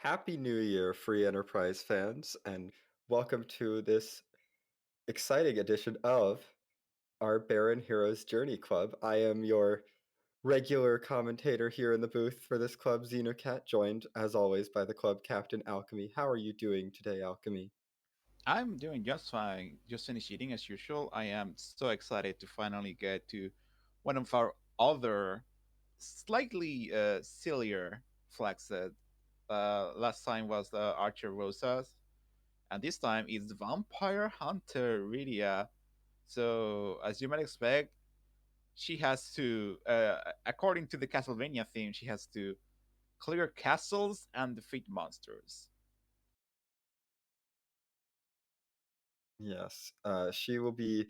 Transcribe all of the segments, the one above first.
Happy New Year, Free Enterprise fans, and welcome to this exciting edition of our Baron Heroes Journey Club. I am your regular commentator here in the booth for this club, Xenocat, joined as always by the club captain, Alchemy. How are you doing today, Alchemy? I'm doing just fine. Just finished eating as usual. I am so excited to finally get to one of our other, slightly sillier flags. Last time was the Archer Rosas, and this time it's Vampire Hunter Rydia. So, as you might expect, she has to, according to the Castlevania theme, she has to clear castles and defeat monsters. Yes, she will be.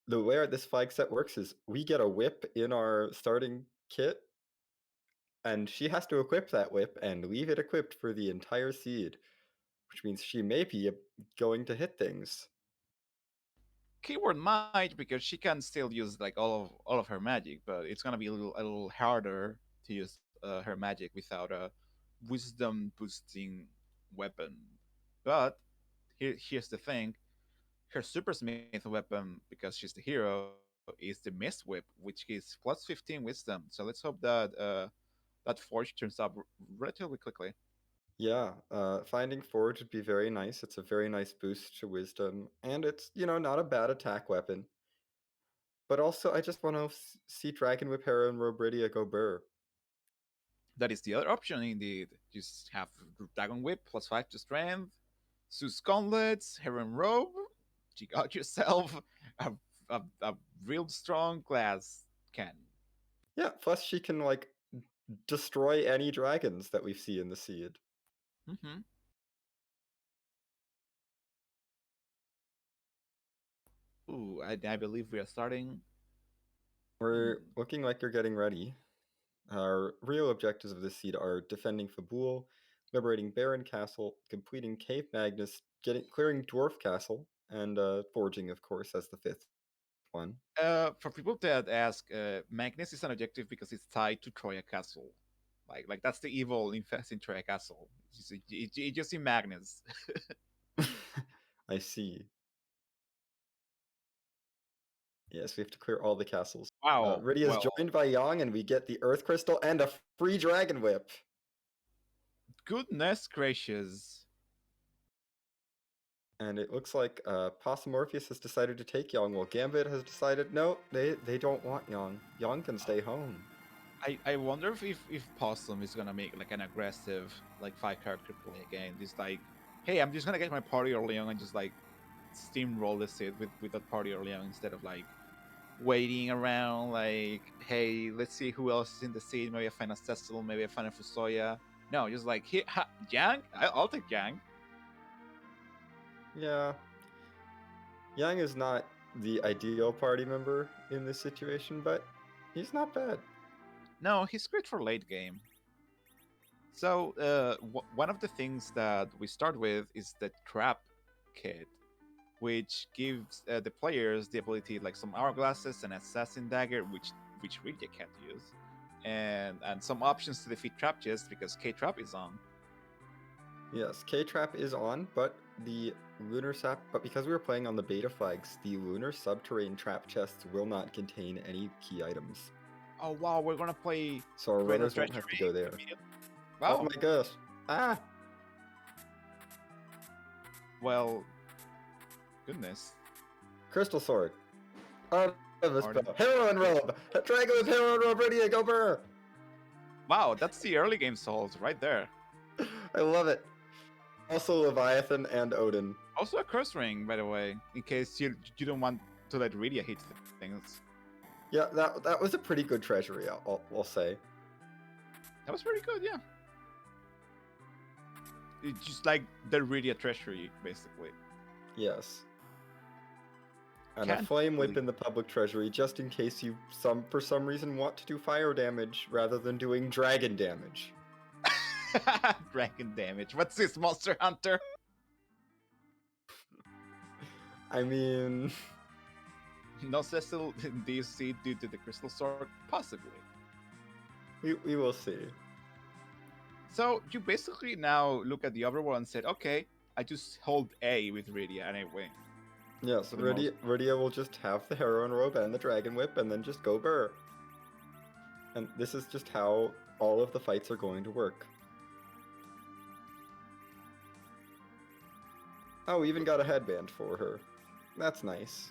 The way this flag set works is we get a whip in our starting kit, and she has to equip that whip and leave it equipped for the entire seed, which means she may be going to hit things. Keyword might because she can still use like all of her magic, but it's gonna be a little harder to use her magic without a wisdom boosting weapon. But here's the thing: her super smith weapon, because she's the hero, is the mist whip, which gives plus 15 wisdom. So let's hope that forge turns up relatively quickly. Yeah, finding Forge would be very nice. It's a very nice boost to wisdom, and it's, not a bad attack weapon. But also, I just want to see Dragon Whip Hera and Robridia go burr. That is the other option, indeed. Just have Dragon Whip plus 5 to strength, Zeus Gauntlets, Heron Robe. You got yourself a real strong glass cannon. Yeah, plus she can, destroy any dragons that we see in the seed. Mm-hmm. Ooh, I believe we are starting. We're Hmm. looking like you're getting ready. Our real objectives of this seed are defending Fabul, liberating Baron Castle, completing Cave Magnus, clearing Dwarf Castle, and forging, of course, as the fifth one. For people that ask, Magnus is an objective because it's tied to Troya Castle. Like that's the evil infesting Troya Castle. You just see Magnus. I see. Yes, we have to clear all the castles. Wow. Rydia is Well, joined by Yang, and we get the Earth Crystal and a free Dragon Whip. goodness gracious. And it looks like Possum Morpheus has decided to take Yang, while Gambit has decided no, they don't want Yang. Yang can stay home. I wonder if Possum is gonna make like an aggressive like 5 character play again. Just like, hey, I'm just gonna get my party early on and just like steamroll the set with that party early on instead of like waiting around. Like, hey, let's see who else is in the seat. Maybe I find a Cecil, maybe I find a Fusoya. No, just like Yang. I'll take Yang. Yeah, Yang is not the ideal party member in this situation, but he's not bad. No, he's great for late game. So one of the things that we start with is the trap kit, which gives the players the ability like some hourglasses and assassin dagger, which Rydia can't use, and some options to defeat trap chests because K trap is on. Yes, K-Trap is on, but the lunar sap. But because we were playing on the beta flags, the lunar subterranean trap chests will not contain any key items, Oh wow, we're gonna play so our Cradle runners won't have to Treachery go there. immediately. Oh Wow. my gosh! Ah! Well, goodness. Crystal Sword. Out of the Pardon. spell. Heroine Robe! Dragon with Heroine Robe, Rydia, go burr! Wow, that's the early game souls right there. I love it. Also Leviathan and Odin. Also a curse ring, by the way, in case you don't want to let Rydia hit things. Yeah, that was a pretty good treasury, I'll say. That was pretty good, yeah. It's just like the Rydia treasury, basically. Yes. And a Can't flame whip believe in the public treasury, just in case you for some reason want to do fire damage rather than doing dragon damage. dragon damage. What's this, Monster Hunter? I mean, No Cecil in DC due to the Crystal Sword? Possibly. we will see. So you basically now look at the overworld and said, okay, I just hold A with Rydia and I win Yes, for the most. Rydia will just have the Heroine Robe and the Dragon Whip and then just go burr. And this is just how all of the fights are going to work. Oh, we even got a headband for her. That's nice.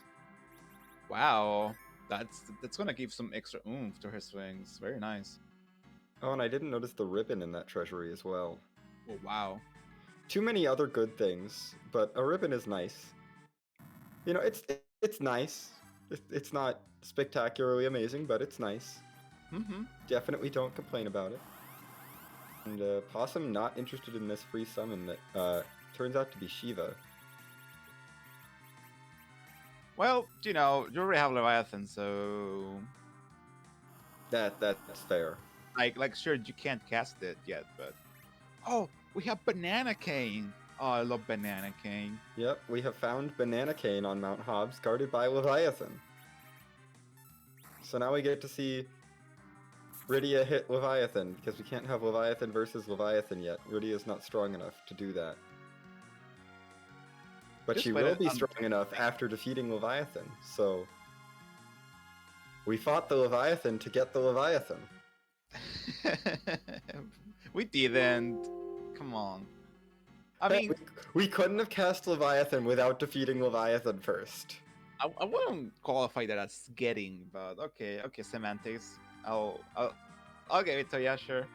Wow, that's gonna give some extra oomph to her swings. Very nice. Oh, and I didn't notice the ribbon in that treasury as well. Oh wow. Too many other good things, but a ribbon is nice. You know, it's nice. It's not spectacularly amazing, but it's nice. Mm-hmm. Definitely don't complain about it. And Possum not interested in this free summon that turns out to be Shiva. Well, you know, you already have Leviathan, so That's fair. like sure you can't cast it yet, but oh, we have Banana Cane. Oh, I love Banana Cane. Yep, we have found Banana Cane on Mount Hobbs, guarded by Leviathan. So now we get to see Rydia hit Leviathan, because we can't have Leviathan versus Leviathan yet. Rydia's not strong enough to do that. But Just she wait will it be strong enough after defeating Leviathan, so... We fought the Leviathan to get the Leviathan. we didn't. Come on. I Hey, mean, we couldn't have cast Leviathan without defeating Leviathan first. I wouldn't qualify that as getting, but okay, semantics. I'll give it to you, sure.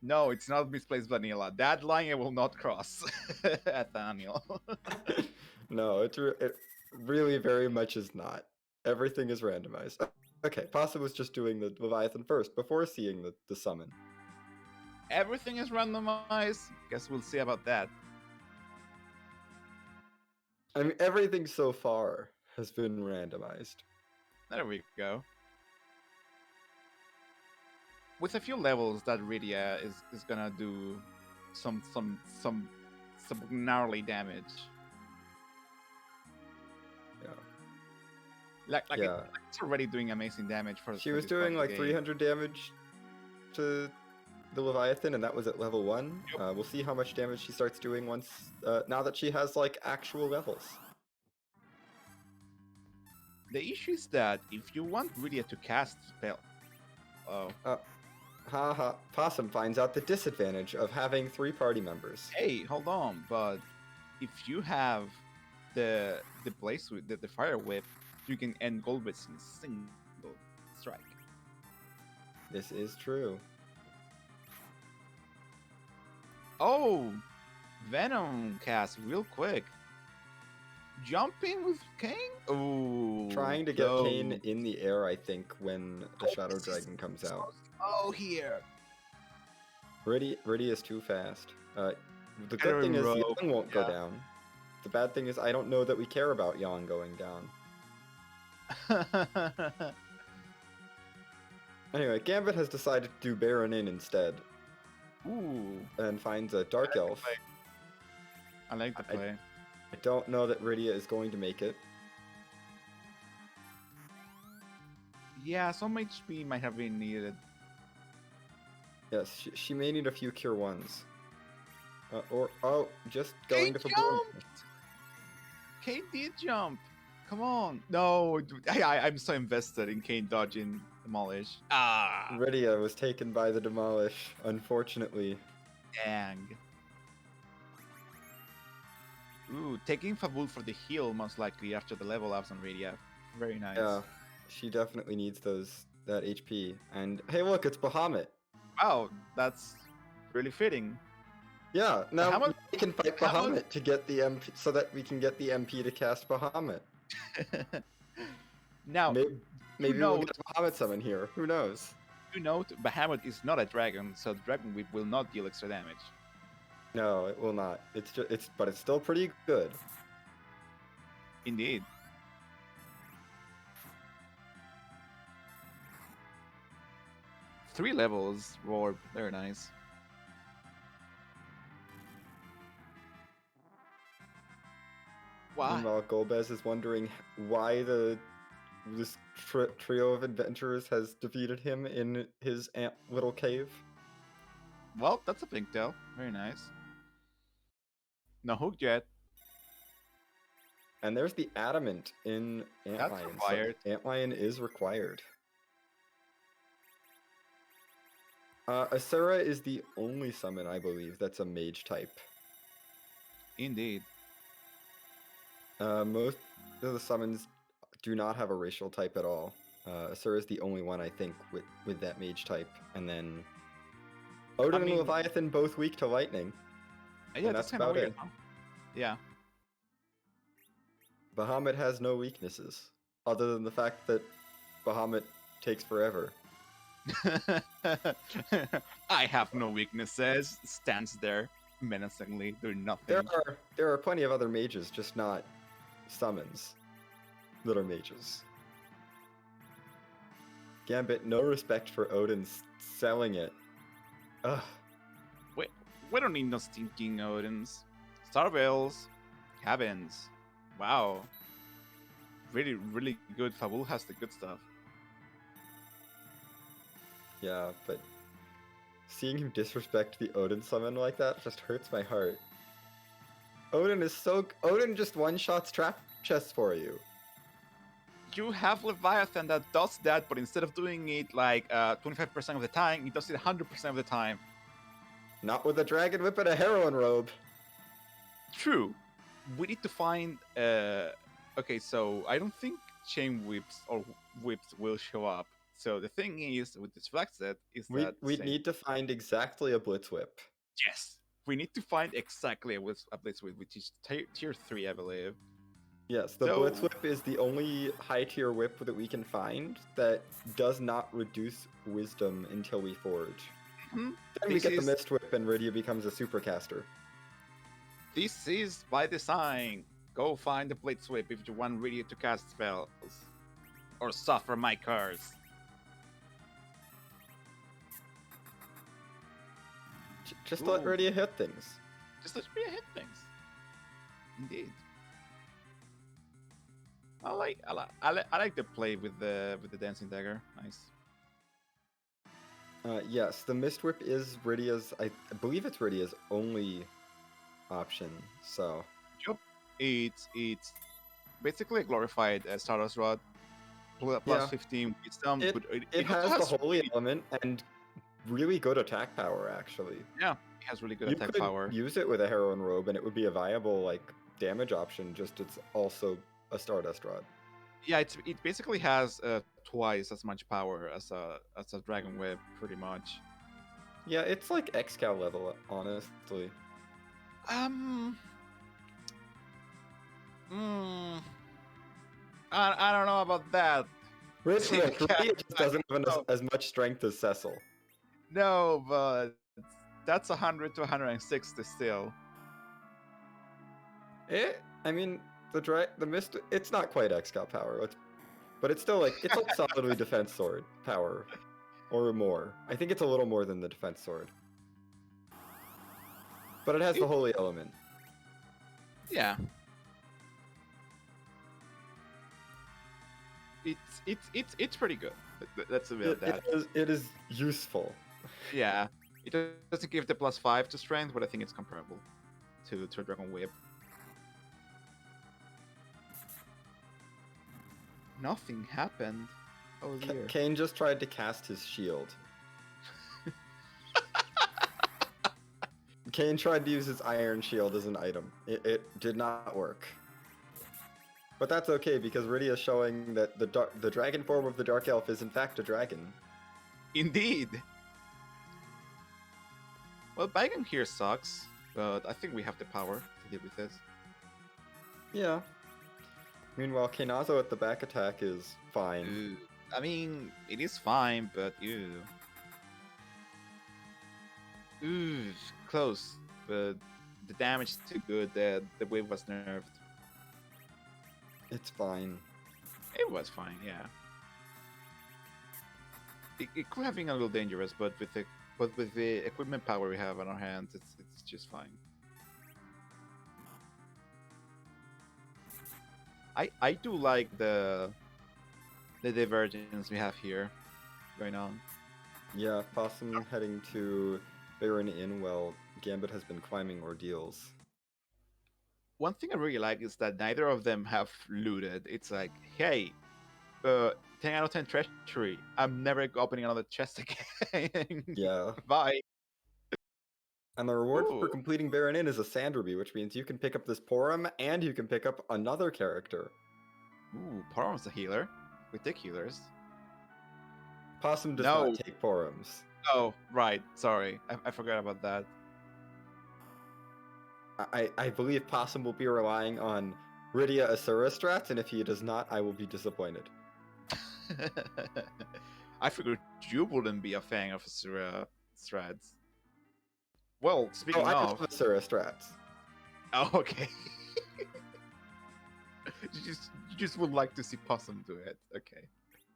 No, it's not misplaced vanilla. That line I will not cross, Nathaniel. No, it really very much is not. Everything is randomized. Okay, Pasa was just doing the Leviathan first before seeing the summon. Everything is randomized. Guess we'll see about that. I mean, everything so far has been randomized. There we go. With a few levels, that Rydia is gonna do some gnarly damage. Yeah. Like Yeah. it's already doing amazing damage for. She for was this part doing of the like game. 300 damage to the Leviathan, and that was at level 1. Yep. We'll see how much damage she starts doing once, now that she has like actual levels. The issue is that if you want Rydia to cast spell, oh, Haha, Possum finds out the disadvantage of having 3 party members. hey, hold on, but if you have the blaze with the fire whip, you can end Golbez in a single strike. This is true. Oh, Venom cast real quick. Jumping with Kane? Oh, Trying to get Kane in the air, I think, when the Shadow Dragon comes out. Oh, here. Riddy is too fast. The good thing is Yang won't go down. The bad thing is I don't know that we care about Yang going down. Anyway, Gambit has decided to do Baron in instead. Ooh. And finds a Dark Elf. I like the play. I don't know that Rydia is going to make it. Yeah, some HP might have been needed. Yes, she may need a few Cure 1s. Just going to jump! Kane did jump! Come on! No, I'm so invested in Kane dodging Demolish. Ah! Rydia was taken by the Demolish, unfortunately. Dang. Ooh, taking Fabul for the heal most likely after the level ups on Rydia. Very nice. Yeah, she definitely needs that HP. And hey, look, it's Bahamut. Wow, that's really fitting. Yeah, now we can fight Bahamut to get the MP, so that we can get the MP to cast Bahamut. Now, maybe we'll get a Bahamut summon here. Who knows? You note, Bahamut is not a dragon, so the Dragon Whip will not deal extra damage. No, it will not. But it's still pretty good. Indeed. Three levels, Roar, very nice. Why? Meanwhile, Golbez is wondering why the this trio of adventurers has defeated him in his little cave. Well, that's a big deal. Very nice. No hook yet. And there's the adamant in That's Antlion. So required. Antlion is required. Asura is the only summon, I believe, that's a mage type. Indeed. Most of the summons do not have a racial type at all. Asura is the only one, I think, with that mage type. And then Odin and Leviathan both weak to lightning. Yeah, that's kind of weird, huh? Yeah. Bahamut has no weaknesses, other than the fact that Bahamut takes forever. I have no weaknesses. Stands there menacingly, doing nothing. There are plenty of other mages, just not summons that are mages. Gambit, no respect for Odin selling it. Ugh. We don't need no stinking Odins. Starveils, cabins. Wow. Really, really good. Fabul has the good stuff. Yeah, but seeing him disrespect the Odin summon like that just hurts my heart. Odin just one-shots trap chests for you. You have Leviathan that does that, but instead of doing it like 25% of the time, it does it 100% of the time. Not with a dragon whip and a heroine robe. True. We need to find. Okay, so I don't think chain whips or whips will show up. So the thing is, with this flag set, is that we need to find exactly a blitz whip. Yes, we need to find exactly a blitz whip, which is tier 3, I believe. Yes, the blitz whip is the only high tier whip that we can find that does not reduce wisdom until we forge. Mm-hmm. Then we get the mist whip and Rydia becomes a supercaster. This is by design. Go find the blitz whip if you want Rydia to cast spells or suffer my curse. Just let Rydia hit things. Just let Rydia hit things. Indeed. I like the play with the dancing dagger. Nice. Yes, the mist whip is Rydia's. I believe it's Rydia's only option. So. Yep. It's basically a glorified Stardust Rod. Plus 15 wisdom. It has the holy element and really good attack power, actually. Yeah, it has really good attack power. Use it with a heroine robe, and it would be a viable damage option. Just it's also a Stardust Rod. Yeah, it basically has twice as much power as a Dragon Whip, pretty much. Yeah, it's like Excal level, honestly. I don't know about that. Rydia just doesn't have as much strength as Cecil. No, but that's 100 to 160 still. I mean, the mist. It's not quite Excal power, but it's still it's like solidly defense sword power, or more. I think it's a little more than the defense sword, but it has the holy element. Yeah. It's pretty good. That's about that. It is useful. Yeah, it doesn't give the +5 to strength, but I think it's comparable to a Dragon Whip. Nothing happened. Oh dear. Kain just tried to cast his shield. Kain tried to use his iron shield as an item. It did not work. But that's okay, because Rydia is showing that the dragon form of the Dark Elf is in fact a dragon. Indeed! Well, Baigon here sucks, but I think we have the power to deal with this. Yeah. Meanwhile, Kainazo at the back attack is fine. Ooh. I mean, it is fine, but ew. Ooh, close. But the damage is too good that the wave was nerfed. It's fine. It was fine, yeah. It could have been a little dangerous, but with the equipment power we have on our hands, it's just fine. I do like the the divergence we have here going on. Yeah, Possum heading to Baron Inn while Gambit has been climbing ordeals. One thing I really like is that neither of them have looted. It's like, hey, 10 out of 10 treasury. I'm never opening another chest again. Yeah. Bye. And the reward for Ooh. completing Baron Inn is a Sandruby, which means you can pick up this Porum and you can pick up another character. Ooh, Parom's a healer. We take healers. Possum does No. not take Porums. Oh, right. Sorry. I forgot about that. I believe Possum will be relying on Rydia Asura strats, and if he does not, I will be disappointed. I figured you wouldn't be a fan of Asura strats. Well, speaking I of. love Asura strats. Oh, okay. you just would like to see Possum do it. Okay.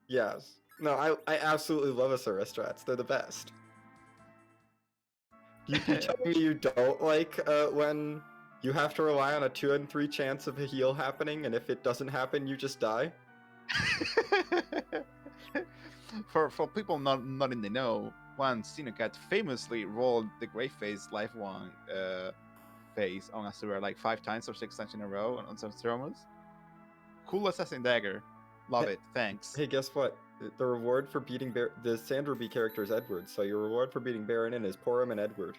Yes. No, I absolutely love Asura strats. They're the best. You tell me you don't like when you have to rely on a 2 in 3 chance of a heal happening, and if it doesn't happen, you just die? for people not in the know, one Xenocat famously rolled the Grey Phase Life 1 phase on Asura like 5 times or 6 times in a row on some Stromas. Cool assassin dagger. Love it. Thanks. Hey, guess what? The reward for beating the Sandruby character is Edward, so your reward for beating Baron Inn is Porum and Edward.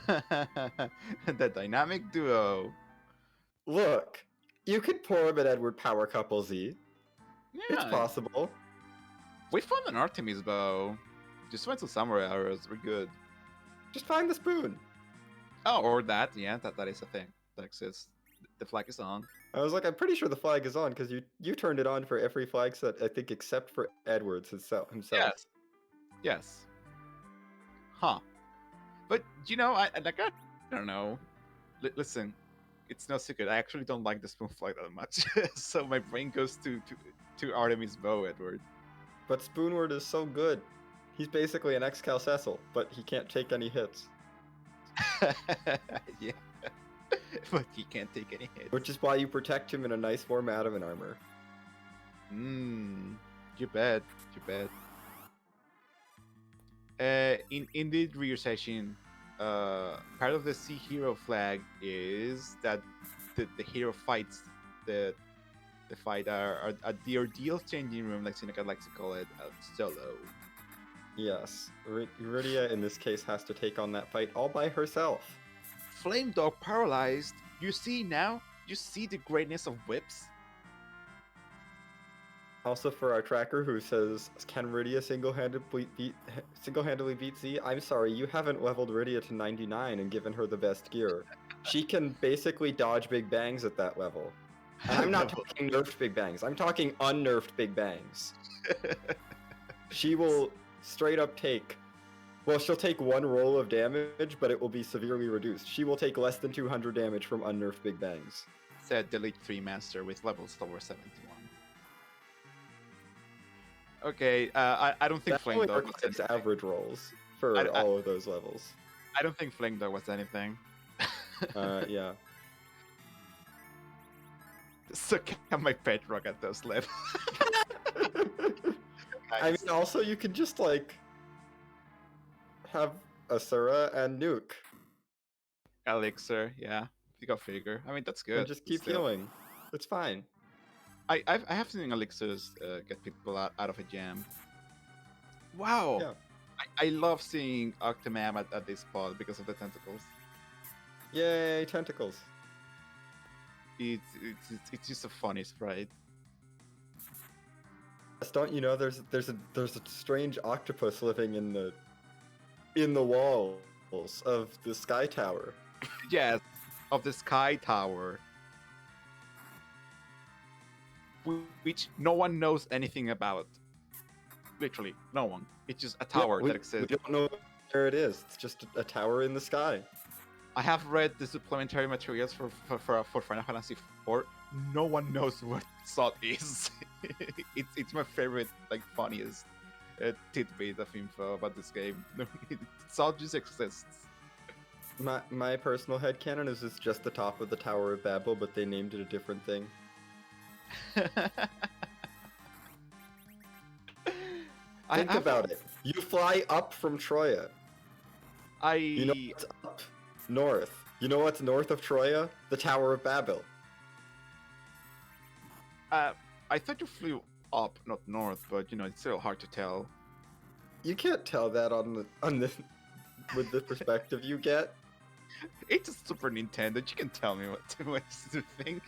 The dynamic duo. Look, you could Porum and Edward power couple Z. Yeah, It's possible. We found an Artemis bow. Just went to samurai arrows. We're good. Just find the spoon. Oh, or that. Yeah, that is a thing that exists. The flag is on. I was like, I'm pretty sure the flag is on because you turned it on for every flag set, I think, except for Edwards himself. Yes. Yes. Huh. But you know, I don't know. Listen, it's no secret. I actually don't like the spoon flag that much, so my brain goes to Artemis bow, Edward. But Spoonward is so good. He's basically an ex-Cal Cecil, but he can't take any hits. Yeah. But he can't take any hits. Which is why you protect him in a nice warm adamant armor. You bet. You bet. In the rear session, part of the Sea Hero flag is that the hero fights the fight at the ordeal changing room, like Seneca likes to call it, solo. Yes, Rydia in this case has to take on that fight all by herself. Flame Dog paralyzed. You see now? You see the greatness of whips? Also for our tracker who says, can Rydia single-handedly beat Z? I'm sorry, you haven't leveled Rydia to 99 and given her the best gear. She can basically dodge Big Bangs at that level. And I'm not talking nerfed Big Bangs, I'm talking unnerfed Big Bangs. She will straight up take, well, she'll take 1 roll of damage, but it will be severely reduced. She will take less than 200 damage from unnerfed Big Bangs. Said Delete 3 Master with levels over 71. Okay, I don't think Flame Dog was its average rolls for all of those levels. I don't think Flame Dog was anything. Yeah. So can my pet rock at those levels? I mean, also you could just like have Asura and Nuke. Elixir, yeah. You go figure. I mean, that's good. And just keep healing. It's fine. I have seen elixirs get people out of a jam. Wow. Yeah. I love seeing Octomam at this spot because of the tentacles. Yay, tentacles. It's just a funny sprite. Don't you know there's a strange octopus living in the walls of the Sky Tower. Yes, of the Sky Tower, which no one knows anything about. Literally, no one. It's just a tower that exists. We don't know where it is. It's just a tower in the sky. I have read the supplementary materials for Final Fantasy IV. No one knows what Salt is. it's my favorite, like, funniest tidbit of info about this game. Salt just exists. My personal headcanon is it's just the top of the Tower of Babel, but they named it a different thing. Think have about it. You fly up from Troya. You know I what's up north. You know what's north of Troya? The Tower of Babel. uh, I thought you flew up, not north, but it's still hard to tell. You can't tell that on the with the perspective you get. It's a Super Nintendo. You can tell me what to think.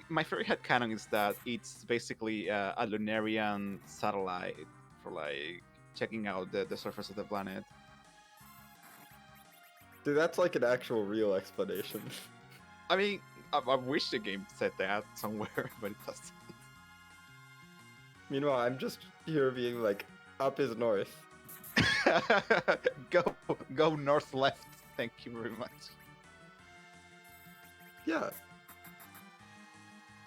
My favorite headcanon is that it's basically a Lunarian satellite for like checking out the surface of the planet. Dude, that's like an actual real explanation. I mean, I wish the game said that somewhere, but it doesn't. Meanwhile, I'm just here being like, up is north. go go north left. Thank you very much. Yeah.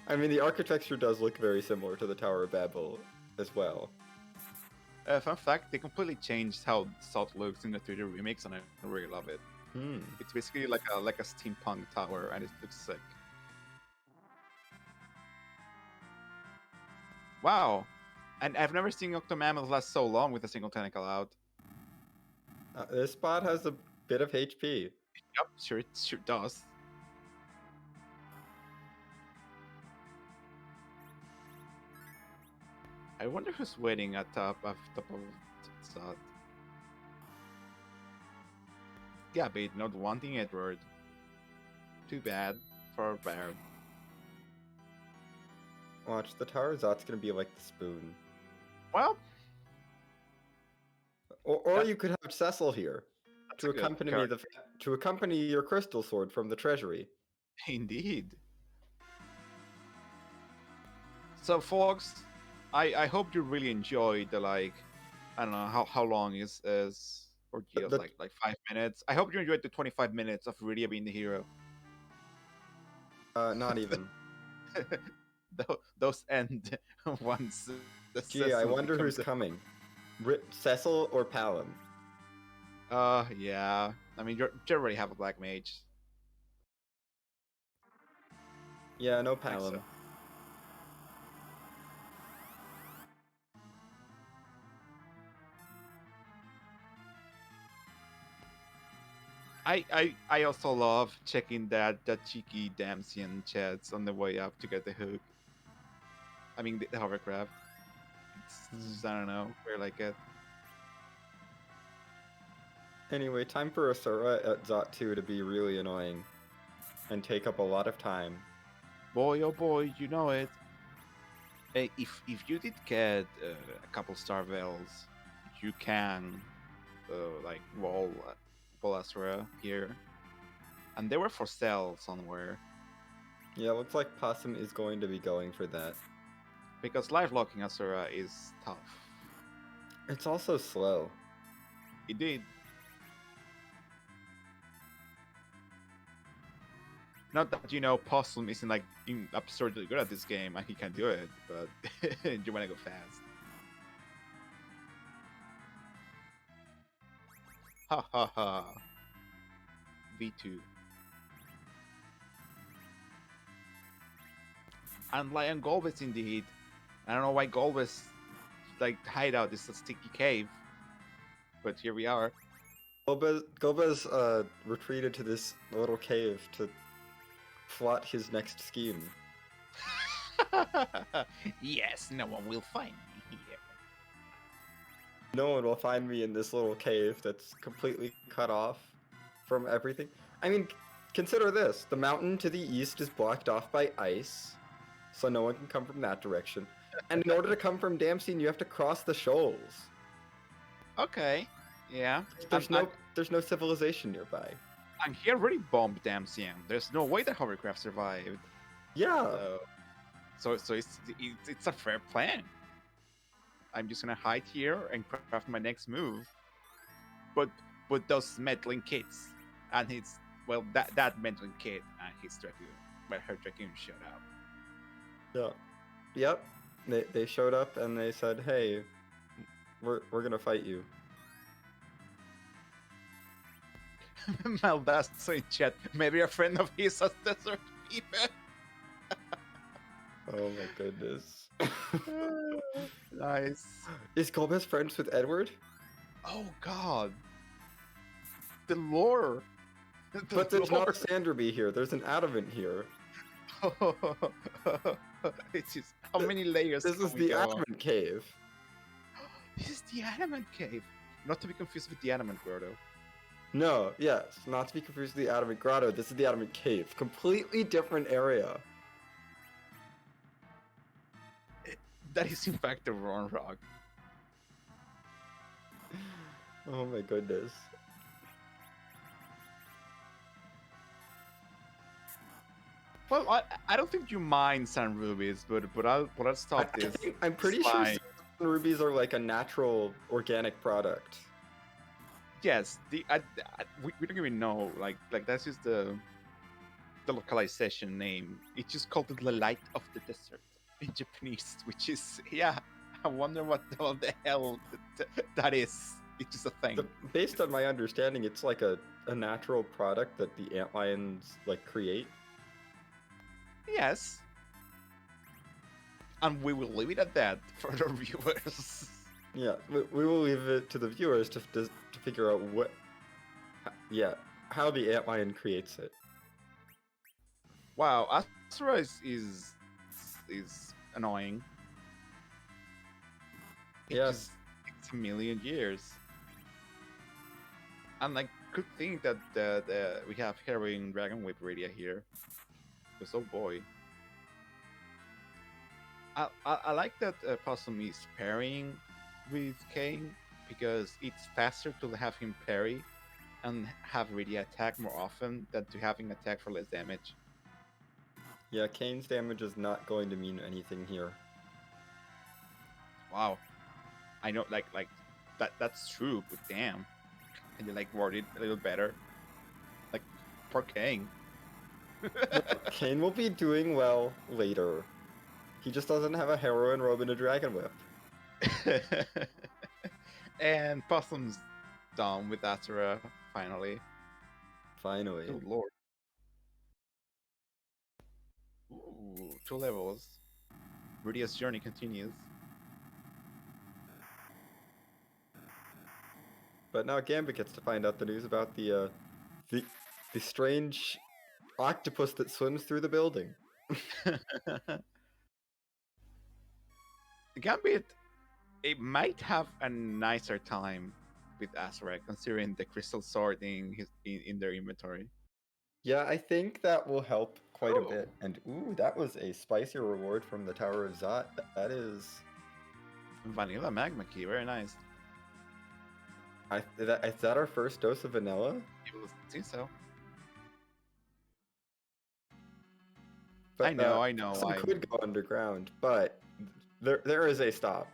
I mean, the architecture does look very similar to the Tower of Babel as well. Fun fact: they completely changed how Salt looks in the 3D remix, and I really love it. Hmm. It's basically like a steampunk tower, and it looks sick. Wow, and I've never seen Octomammoth last so long with a single tentacle out. This spot has a bit of HP. Yep, sure it sure does. I wonder who's waiting at top of Zot. Gabby, not wanting Edward. Too bad for Baird. Watch, the Tower of Zot's gonna be like the spoon. Well, Or you could have Cecil here that's to a good accompany character. to accompany your crystal sword from the treasury. Indeed. So, folks, I hope you really enjoyed the I don't know how long is ordeal The- like 5 minutes. I hope you enjoyed the 25 minutes of Rydia being the hero. Not even. Those end once the Gee, I Cecil wonder becomes who's coming. Cecil or Palom? yeah. I mean, you already have a black mage. Yeah, no I think so. Palom. I also love checking that cheeky Damsian chats on the way up to get the hook. I mean the hovercraft. It's just, I don't know where like it. Anyway, time for Asura at Zot 2 to be really annoying and take up a lot of time. Boy, oh boy, you know it. Hey, if you did get a couple star veils, you can like wall Asura here, and they were for sale somewhere Yeah, looks like Possum is going to be going for that. because live locking Asura is tough. It's also slow. It did. Not that Possum isn't like absurdly good at this game and he can do it, but you wanna go fast. Ha ha ha. V2. And Lion Golbez indeed. I don't know why Golbez like hideout is a sticky cave. But here we are. Gobez retreated to this little cave to plot his next scheme. Yes, no one will find me here. No one will find me in this little cave that's completely cut off from everything. I mean, consider this. The mountain to the east is blocked off by ice, so no one can come from that direction. And in order to come from Damsine, you have to cross the shoals. Okay. Yeah. There's no civilization nearby. And he already bombed Damsian. There's no way that hovercraft survived. Yeah. So it's a fair plan. I'm just gonna hide here and craft my next move. But those meddling kids and his that meddling kid and his dragoon, but her dragoon showed up. Yeah. Yep. They showed up and they said, "Hey, we're gonna fight you." Maldazo in chat. Maybe a friend of his has desert fever. Oh my goodness. Nice. Is Gomez friends with Edward? Oh God, the lore, the But there's not lore. a Sanderby here. There's an Adamant here. It's just how Th- many layers This can is we the go? Adamant Cave. This is the Adamant Cave, not to be confused with the Adamant Grotto. No, yes, not to be confused with the Adamant Grotto. This is the Adamant Cave. Completely different area. That is in fact the wrong rock. Oh my goodness. Well, I don't think you mind Sun Rubies, but I'll stop this. I'm pretty sure slide. rubies are like a natural organic product. Yes, we don't even know. Like that's just the localization name. It's just called the light of the desert in Japanese, which is yeah. I wonder what the hell that is. It's just a thing. Based on my understanding, it's like a natural product that the antlions like create. Yes. And we will leave it at that for the viewers. Yeah, we will leave it to the viewers to figure out what, how the antlion creates it. Wow, Asura is annoying. Yes. It's a million years. And like, good thing that we have Heroine Dragon Whip Radia here. Because oh boy. I like that Possum is pairing with Kane because it's faster to have him parry and have Radia attack more often than to having attack for less damage. Yeah, Kane's damage is not going to mean anything here. Wow. I know, like that's true, but damn. Can you like word it a little better? Like, poor Kane. Kane will be doing well later. He just doesn't have a heroine robe and a dragon whip. And Possum's done with Asura, finally. Finally. Oh lord. Ooh, 2 levels. Rudia's journey continues. But now Gambit gets to find out the news about the strange octopus that swims through the building. Gambit, it might have a nicer time with Azrael, considering the crystal sword in their inventory. Yeah, I think that will help quite a Oh. bit. And ooh, that was a spicy reward from the Tower of Zot. That is... Vanilla magma key, very nice. Is that our first dose of vanilla? You will see so. But, I know. Some could go underground, but there is a stop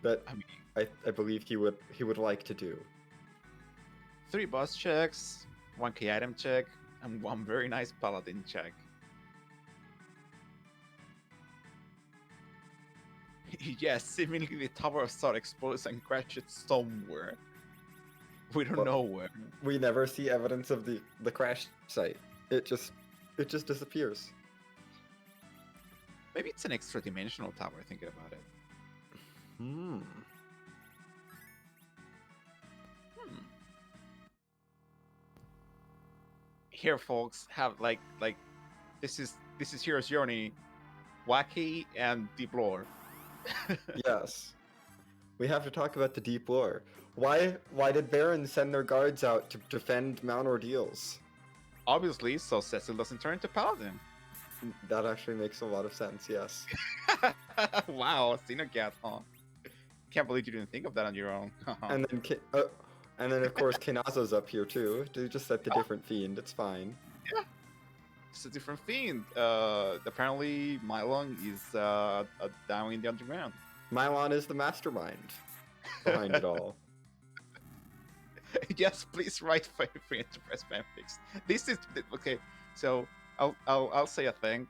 that I mean, I believe he would like to do. 3 boss checks, 1 key item check, and 1 very nice paladin check. Yes, seemingly the Tower of Zod explodes and crashes somewhere. We don't know where. We never see evidence of the crash site. It just disappears. Maybe it's an extra dimensional tower, thinking about it. Hmm. Here, folks, have like this is Hero's Journey, wacky and deep lore. Yes. We have to talk about the deep lore. Why did Baron send their guards out to defend Mount Ordeals? Obviously, so Cecil doesn't turn into Paladin. That actually makes a lot of sense, yes. Wow, Xenogat, huh? Can't believe you didn't think of that on your own. And then of course Kenazo's up here too. They just set the different fiend, it's fine. Yeah. It's a different fiend. Apparently Mylon is down in the underground. Mylon is the mastermind behind it all. Yes, please write free Enterprise fanfics. This is okay. So I'll say a thing.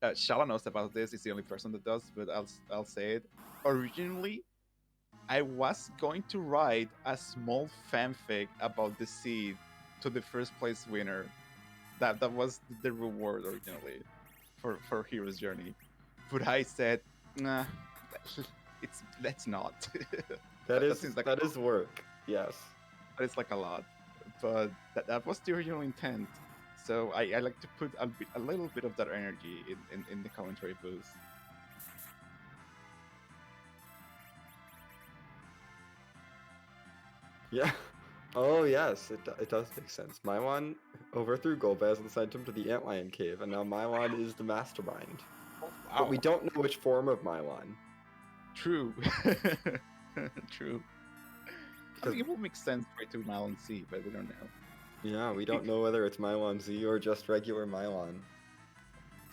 Shala knows about this. He's the only person that does, but I'll say it. Originally, I was going to write a small fanfic about the seed to the first place winner. That was the reward originally. for Hero's Journey, but I said, nah, it's let's not. That That is seems like that is work. Yes. that is like a lot, but that was the original intent. So I like to put a little bit of that energy in the commentary booth. Yeah. Oh yes, it does make sense. Mylon overthrew Golbez and sent him to the Antlion Cave, and now Mylon is the mastermind. Oh, But we wow, don't know which form of Mylon. true, true. I Because mean, it will make sense for it to Malon C, but we don't know. yeah, we It, don't know whether it's Mylon Z or just regular Mylon.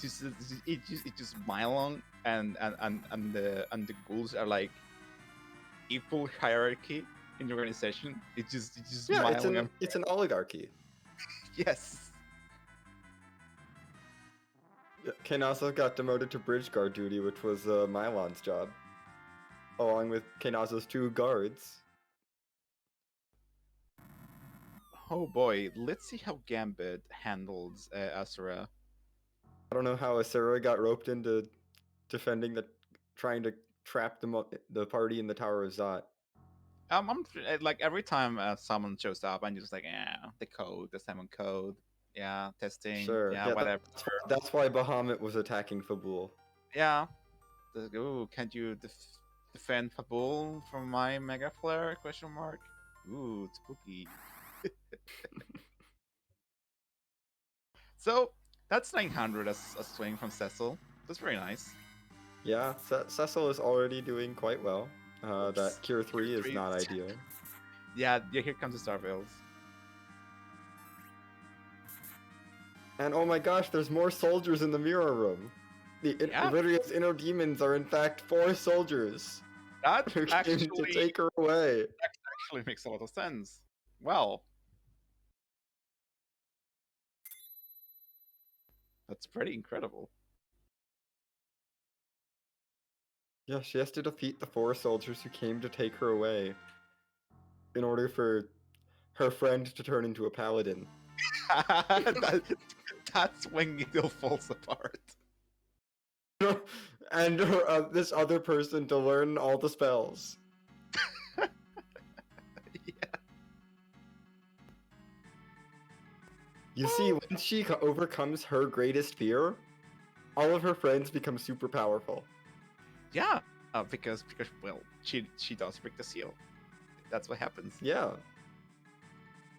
it just Mylon and the ghouls are like equal hierarchy in the organization. It's just Yeah, Mylon and it's an oligarchy. yes. Yeah, Kainazo got demoted to bridge guard duty, which was Mylon's job, along with Kainazo's 2 guards. Oh boy, let's see how Gambit handles Asura. I don't know how Asura got roped into trying to trap the party in the Tower of Zot. Like every time someone shows up, I'm just like, yeah, the code, the Simon code, yeah, testing, Sure, yeah, yeah, whatever, that's why Bahamut was attacking Fabul. yeah. Ooh, can't you defend Fabul from my Mega Flare? Question mark. Ooh, spooky. So that's 900 as a swing from Cecil. That's very nice. Yeah, Cecil is already doing quite well. Oops. That Cure 3 is Three. not ideal. Yeah, here comes the Starveils. And oh my gosh, there's more soldiers in the mirror room. Yeah. Lyria's inner demons are in fact 4 soldiers That who came to actually take her away. makes a lot of sense. Well, that's pretty incredible. Yeah, she has to defeat the 4 soldiers who came to take her away in order for her friend to turn into a paladin. That's when it all falls apart. And this other person to learn all the spells. Yeah. You see, when she overcomes her greatest fear, all of her friends become super powerful. Yeah, because well, she does break the seal. That's what happens. Yeah.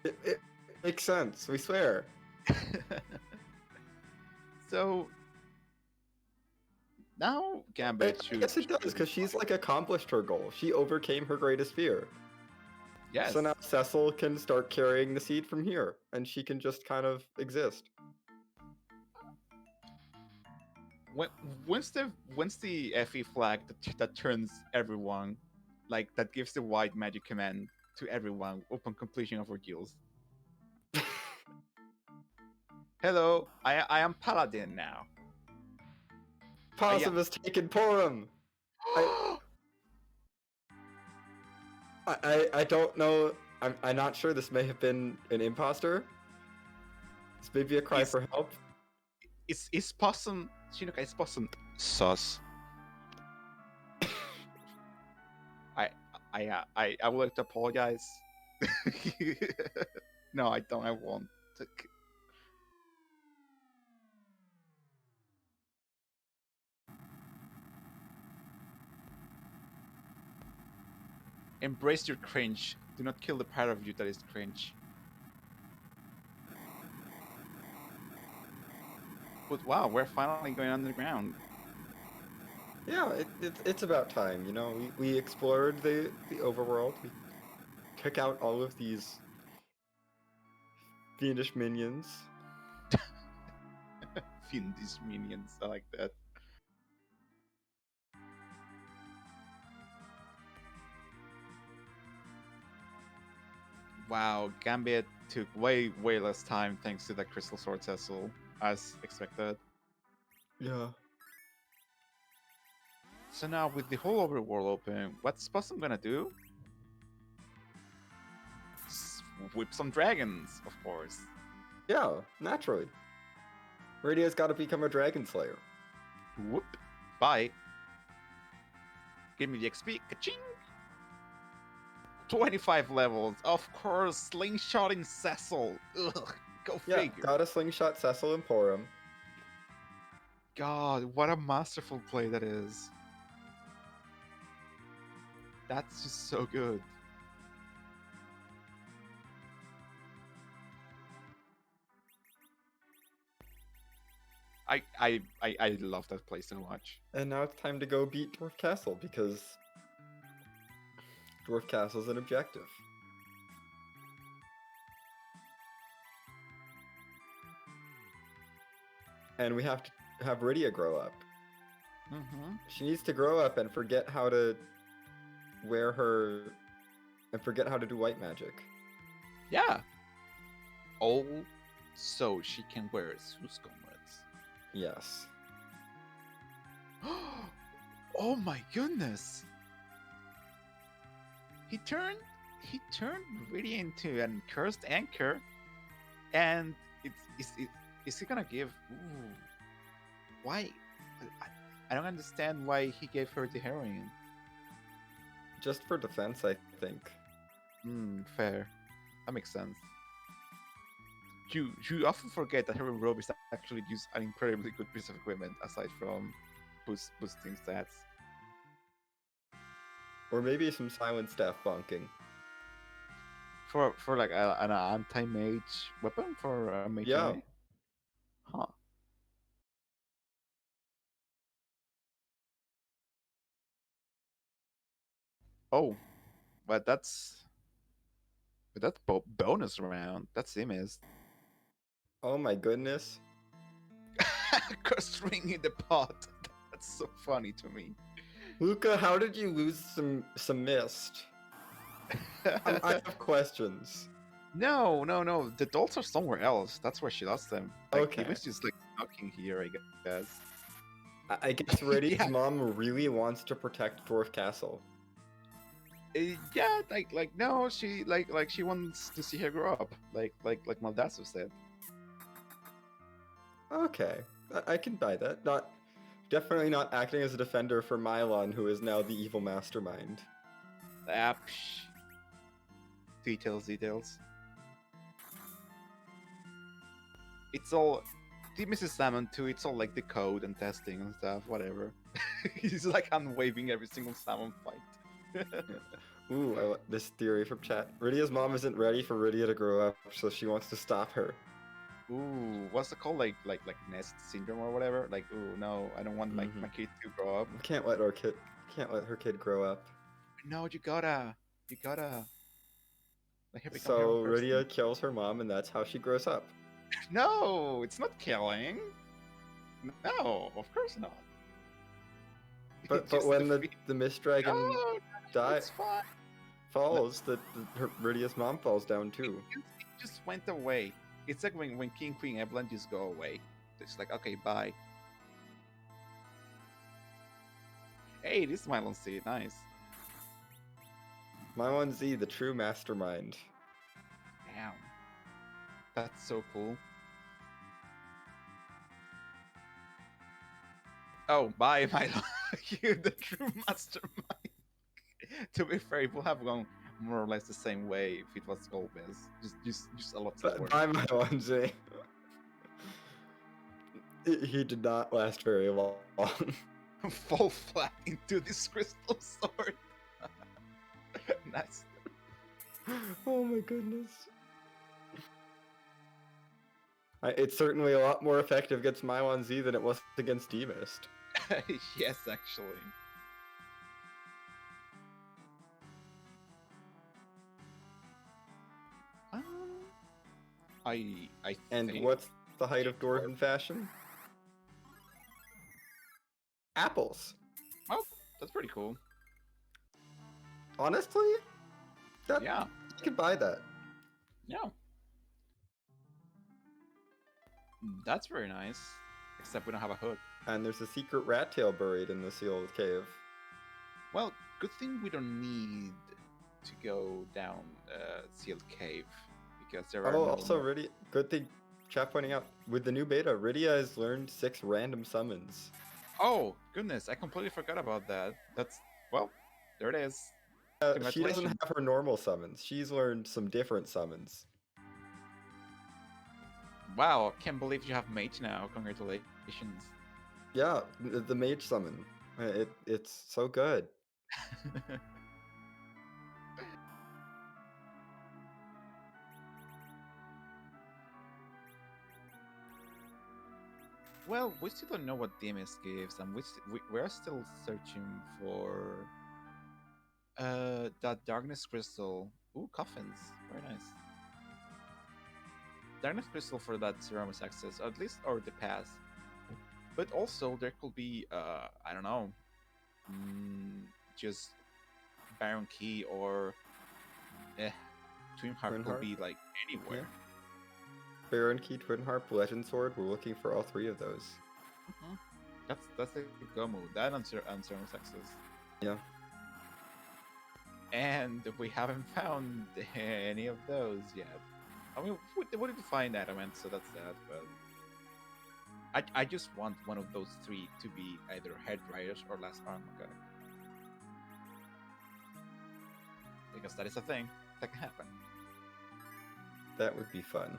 It makes sense, we swear. So now Gambit I guess it does, because she's like accomplished her goal. She overcame her greatest fear. yes. So now Cecil can start carrying the seed from here, and she can just kind of exist. Once the FE flag that turns everyone, like that gives the white magic command to everyone upon completion of ordeals. Hello, I am Paladin now. Possum has taken Porum! I don't know. I'm not sure. This may have been an imposter. This may be a cry for help. Is Possum Shinoka? Is Possum sus? I would like to apologize. No, I don't. I won't. Embrace your cringe. Do not kill the part of you that is cringe. But wow, we're finally going underground. Yeah, it's about time. You know, we explored the overworld. We took out all of these fiendish minions. Fiendish minions. I like that. Wow, Gambit took way less time thanks to the Crystal Sword Cecil, as expected. Yeah. So now with the whole overworld open, what's Possum gonna do? Whip some dragons, of course. Yeah, naturally. Rydia's got to become a Dragon Slayer. Whoop. Bye. Give me the XP. Ka-ching! 25 levels. Of course, slingshotting Cecil. Ugh, go Yeah, figure. got a slingshot Cecil Emporum. God, what a masterful play that is. That's just so good. I love that play so much. And now it's time to go beat Dwarf Castle because Dwarf Castle's an objective. And we have to have Rydia grow up. Mm-hmm. She needs to grow up and forget how to wear her and forget how to do white magic. Yeah. Oh, so she can wear Suskomets. Yes. Oh my goodness! He turned really into an cursed anchor, and is he gonna give? Ooh, why? I don't understand why he gave her the heroine. Just for defense, I think. Fair. That makes sense. You often forget that Heroine Robe is actually just an incredibly good piece of equipment aside from boosting stats. Or maybe some silent staff bonking. For like an anti-mage weapon for a mage. Yeah. Huh. Oh, but that's bonus round. That's Simis. Oh my goodness. Cursed ring in the pot. That's so funny to me. Luca, how did you lose some mist? I have questions. No. The dolls are somewhere else. That's where she lost them. Like, Okay. He was just like knocking here, I guess. I guess Rydia's Yeah. mom really wants to protect Dwarf Castle. Yeah, like no, she like she wants to see her grow up, like Maldasso said. Okay, I can buy that. Definitely not acting as a defender for Mylon, who is now the evil mastermind. Details. It's all Mrs. Salmon too. It's all like the code and testing and stuff. Whatever. He's like unwaving every single salmon fight. Ooh, this theory from chat. Rydia's mom isn't ready for Rydia to grow up, so she wants to stop her. Ooh, what's it called? Like nest syndrome or whatever. Like, ooh, no, I don't want my kid to grow up. Can't let her kid grow up. No, you gotta. Like, her become her So own person. Rydia kills her mom, and that's how she grows up. No, it's not killing. No, of course not. But Just when defeat- the Mist Dragon No, dies, it's fine. falls, Rydia's mom falls down too. It just went away. It's like when King Queen Evelyn just go away. It's like, okay, bye. Hey, this is Mylon City, nice. Mylon Z, the true mastermind. Damn. That's so cool. Oh, bye, Mylon. You're the true mastermind. To be fair, it would have gone more or less the same way if it was Golbez. Just a lot slower. Bye, Mylon Z. He did not last very long. Fall flat into this crystal sword. Nice. Oh my goodness. It's certainly a lot more effective against Mylon Z than it was against D-Mist. Yes, actually. I And think... what's the height of Dwarven fashion? Apples. Oh, that's pretty cool. Honestly, Yeah. I could buy that. Yeah. That's very nice. Except we don't have a hook. And there's a secret rat tail buried in the sealed cave. Well, good thing we don't need to go down sealed cave because there are Oh, also, really good thing chat pointing out, with the new beta, Rydia has learned 6 random summons. Oh goodness, I completely forgot about that. That's well, there it is. She doesn't Congratulations. have her normal summons. She's learned some different summons. Wow, can't believe you have mage now. Congratulations. Yeah, the mage summon. It's so good. Well, we still don't know what DMS gives, and we're still searching for that darkness crystal. Ooh, coffins, very nice. Darkness crystal for that Ceramus access, at least, or the pass. But also there could be I don't know, mm, just Baron Key or eh, Twin Harp Twin could Harp? be like anywhere. Yeah. Baron Key, Twin Harp, Legend Sword. We're looking for all 3 of those. Mm-hmm. That's a go move. That and Ceramus access. Yeah. And we haven't found any of those yet. I mean, we did find adamant, so that's that. But I just want one of those 3 to be either Head Riders or Last Armageddon, because that is a thing that can happen. That would be fun.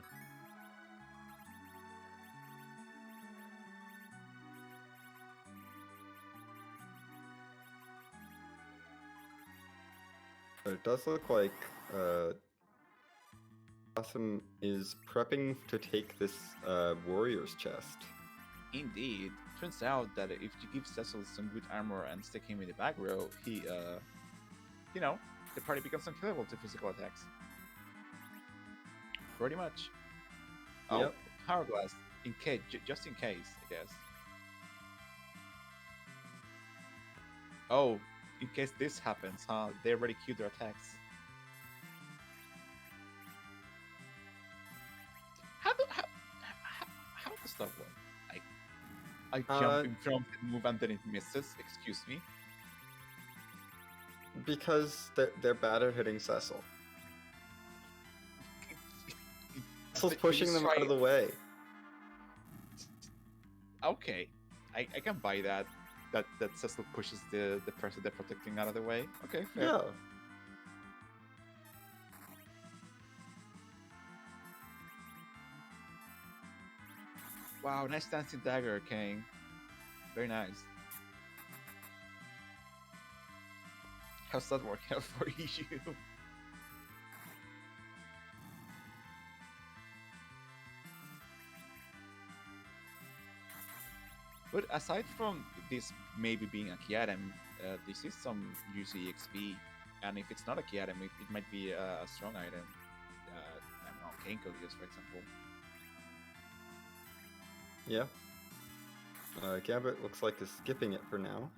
But it does look like Awesome is prepping to take this warrior's chest. Indeed, turns out that if you give Cecil some good armor and stick him in the back row, he, the party becomes unkillable to physical attacks. Pretty much. Oh, Yep. Hourglass, in case, just in case, I guess. Oh, in case this happens, huh? They already queued their attacks. How does that work? I jump in front of the move and then it misses. Excuse me. Because they're bad at hitting Cecil. Cecil's pushing them out of the way. Okay, I can buy that. That Cecil pushes the person they're protecting out of the way. Okay, fair. Yeah. Wow, nice dancing dagger, King. Very nice. How's that working out for you? But aside from this maybe being a key item, this is some UC XP, and if it's not a key item, it might be a strong item. I don't know, Kane could use, for example. Yeah. Gambit looks like is skipping it for now.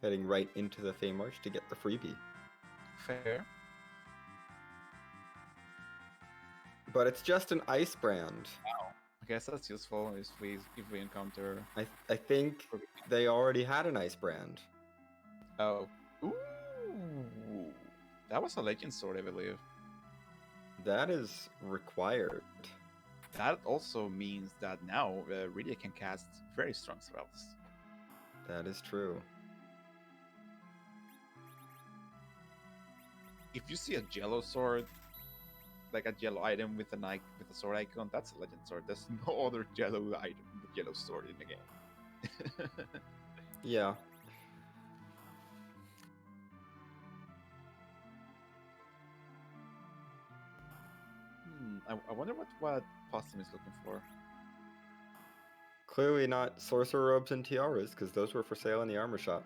Heading right into the Feymarch to get the freebie. Fair. But it's just an ice brand. Wow. I guess that's useful if we encounter. I think they already had an ice brand. Oh. Ooh. That was a legend sword, I believe. That is required. That also means that now Rydia can cast very strong spells. That is true. If you see a yellow sword, like a yellow item with a sword icon, that's a legend sword. There's no other yellow item, yellow sword in the game. Yeah. I wonder what Possum is looking for. Clearly not sorcerer robes and tiaras, because those were for sale in the armor shop.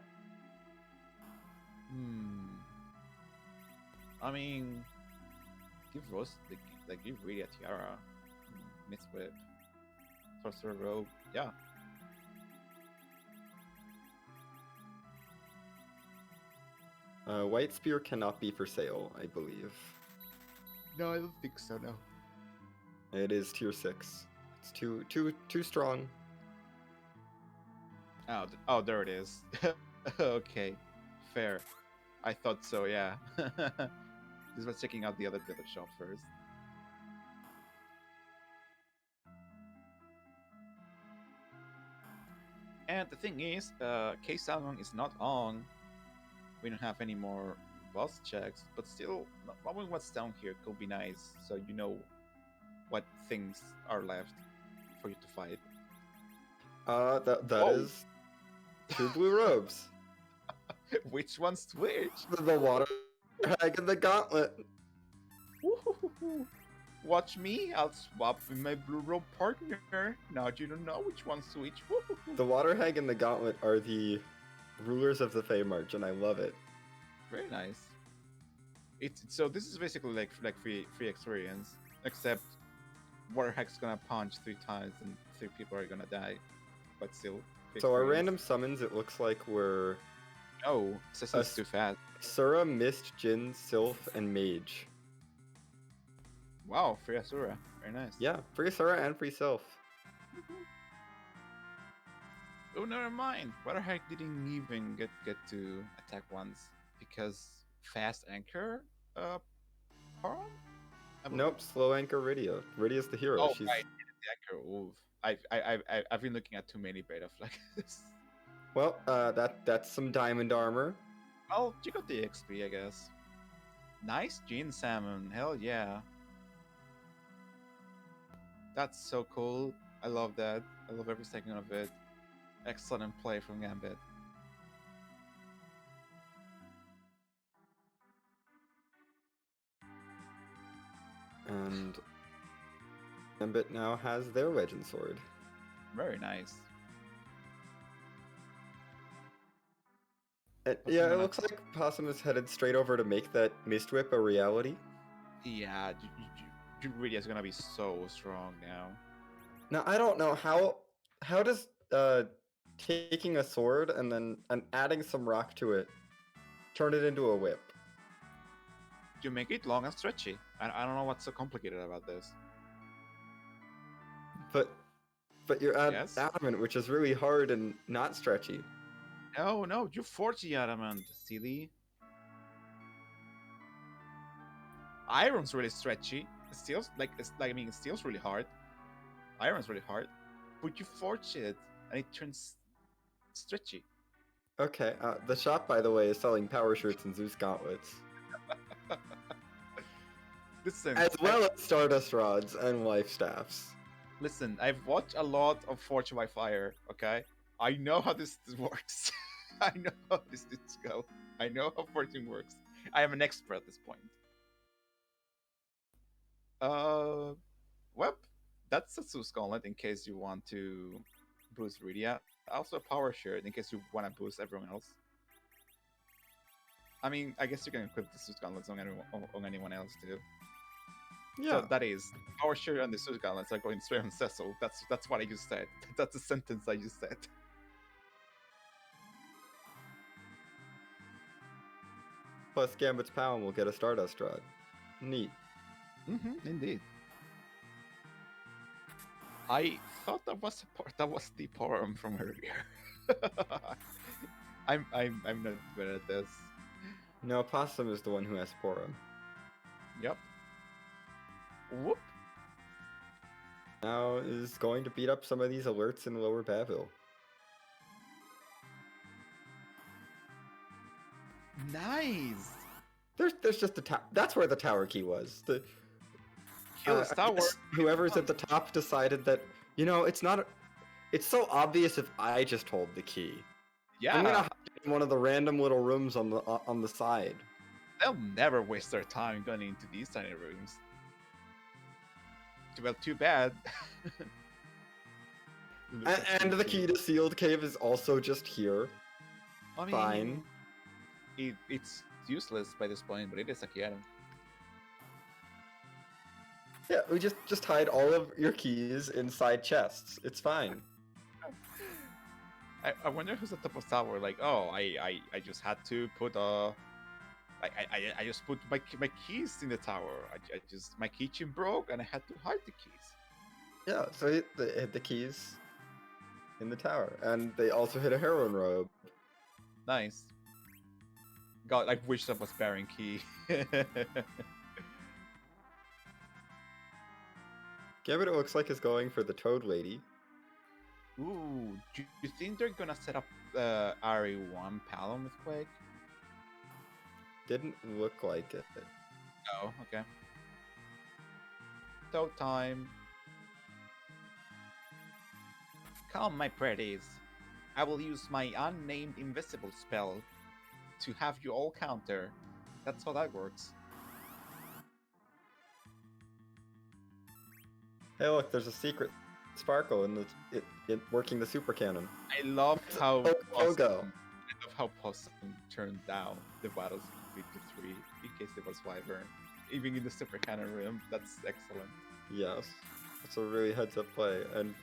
I mean, give Rose give Rydia a tiara, Mist Whip, sorcerer robe, yeah. White spear cannot be for sale, I believe. No, I don't think so. No. It is tier 6. It's too strong. Oh, there it is. Okay, fair. I thought so. Yeah. This was checking out the other shop first. And the thing is, K Salmon is not on. We don't have any more boss checks, but still, knowing what's down here could be nice, so you know what things are left for you to fight. That Whoa! is 2 blue robes. Which one's which? The water hag and the gauntlet. Woo-hoo-hoo-hoo. Watch me, I'll swap with my blue robe partner. Now you don't know which one's which. Woo-hoo-hoo. The water hag and the gauntlet are the rulers of the Feymarch, and I love it. Very nice. It's so this is basically like free experience, except Warhack's gonna punch 3 times and 3 people are gonna die, but still. Free So our experience. random summons, it looks like we're Oh, Cecil's too fast. Sura, Mist, Jin, Sylph, and Mage. Wow, free Asura. Very nice. Yeah, free Sura and free Sylph. Oh, never mind. Warhack didn't even get to attack once because fast anchor. Paron? Nope, slow anchor Rydia. Rydia's the hero. Oh, She's right. The anchor. Oof. I've been looking at too many beta flags. well. That's some diamond armor. Well, you got the XP, I guess. Nice Gene Salmon. Hell yeah. That's so cool. I love that. I love every second of it. Excellent play from Gambit. And Gambit now has their legend sword. Very nice. Yeah, it looks like Possum is headed straight over to make that Mist Whip a reality. Yeah, Jurydia is gonna be so strong now. Now I don't know how does taking a sword and adding some rock to it turn it into a whip. You make it long and stretchy. I don't know what's so complicated about this. But you're Yes? adamant, which is really hard and not stretchy. No, you forge the adamant, silly. Iron's really stretchy. Steel's steel's really hard. Iron's really hard. But you forge it and it turns stretchy. Okay, the shop, by the way, is selling power shirts and Zeus gauntlets. Listen, As well as Stardust rods and life staffs. Listen, I've watched a lot of Forge by Fire, okay? I know how this works. I know how this things go. I know how forging works. I am an expert at this point. Well, that's a Zeus Gauntlet in case you want to boost Rydia. Also a Power Shirt in case you want to boost everyone else. I mean, I guess you can equip the Zeus Gauntlets on anyone else too. Yeah. So that is Power Shirt and the Zeus Gauntlets are going straight on Cecil. That's what I just said. That's the sentence I just said. Plus Gambit's Palm will get a Stardust rod. Neat. Indeed. I thought that was the poem from earlier. I'm not good at this. No, Possum is the one who has Porum. Yep. Whoop. Now is going to beat up some of these alerts in Lower Baville. Nice. There's just a tower. That's where the tower key was. The Kill the tower. Whoever's at the top decided that, you know, it's not. It's so obvious if I just hold the key. Yeah. I'm gonna hide in one of the random little rooms on the side. They'll never waste their time going into these tiny rooms. Well, too bad. And the key to Sealed Cave is also just here. I mean, Fine. It's useless by this point, but it is a key item. Yeah, we just hide all of your keys inside chests. It's fine. I wonder who's at the top of tower. Like, oh, I just had to put I just put my keys in the tower. My keychain broke and I had to hide the keys. Yeah, so they hid the keys in the tower, and they also hid a heroine robe. Nice. God, I wish that was Baron Key. Gambit, it looks like, is going for the Toad Lady. Ooh, do you think they're gonna set up RE1 Palom with Quake? Didn't look like it. Oh, okay. So time. Calm, my pretties. I will use my unnamed invisible spell to have you all counter. That's how that works. Hey, look, there's a secret sparkle in it working the super cannon. I love how Pogo. I love how Possum turned down the Battlefield Victor 3 in case it was Wyvern. Even in the super cannon room, that's excellent. Yes, it's a really heads up play, and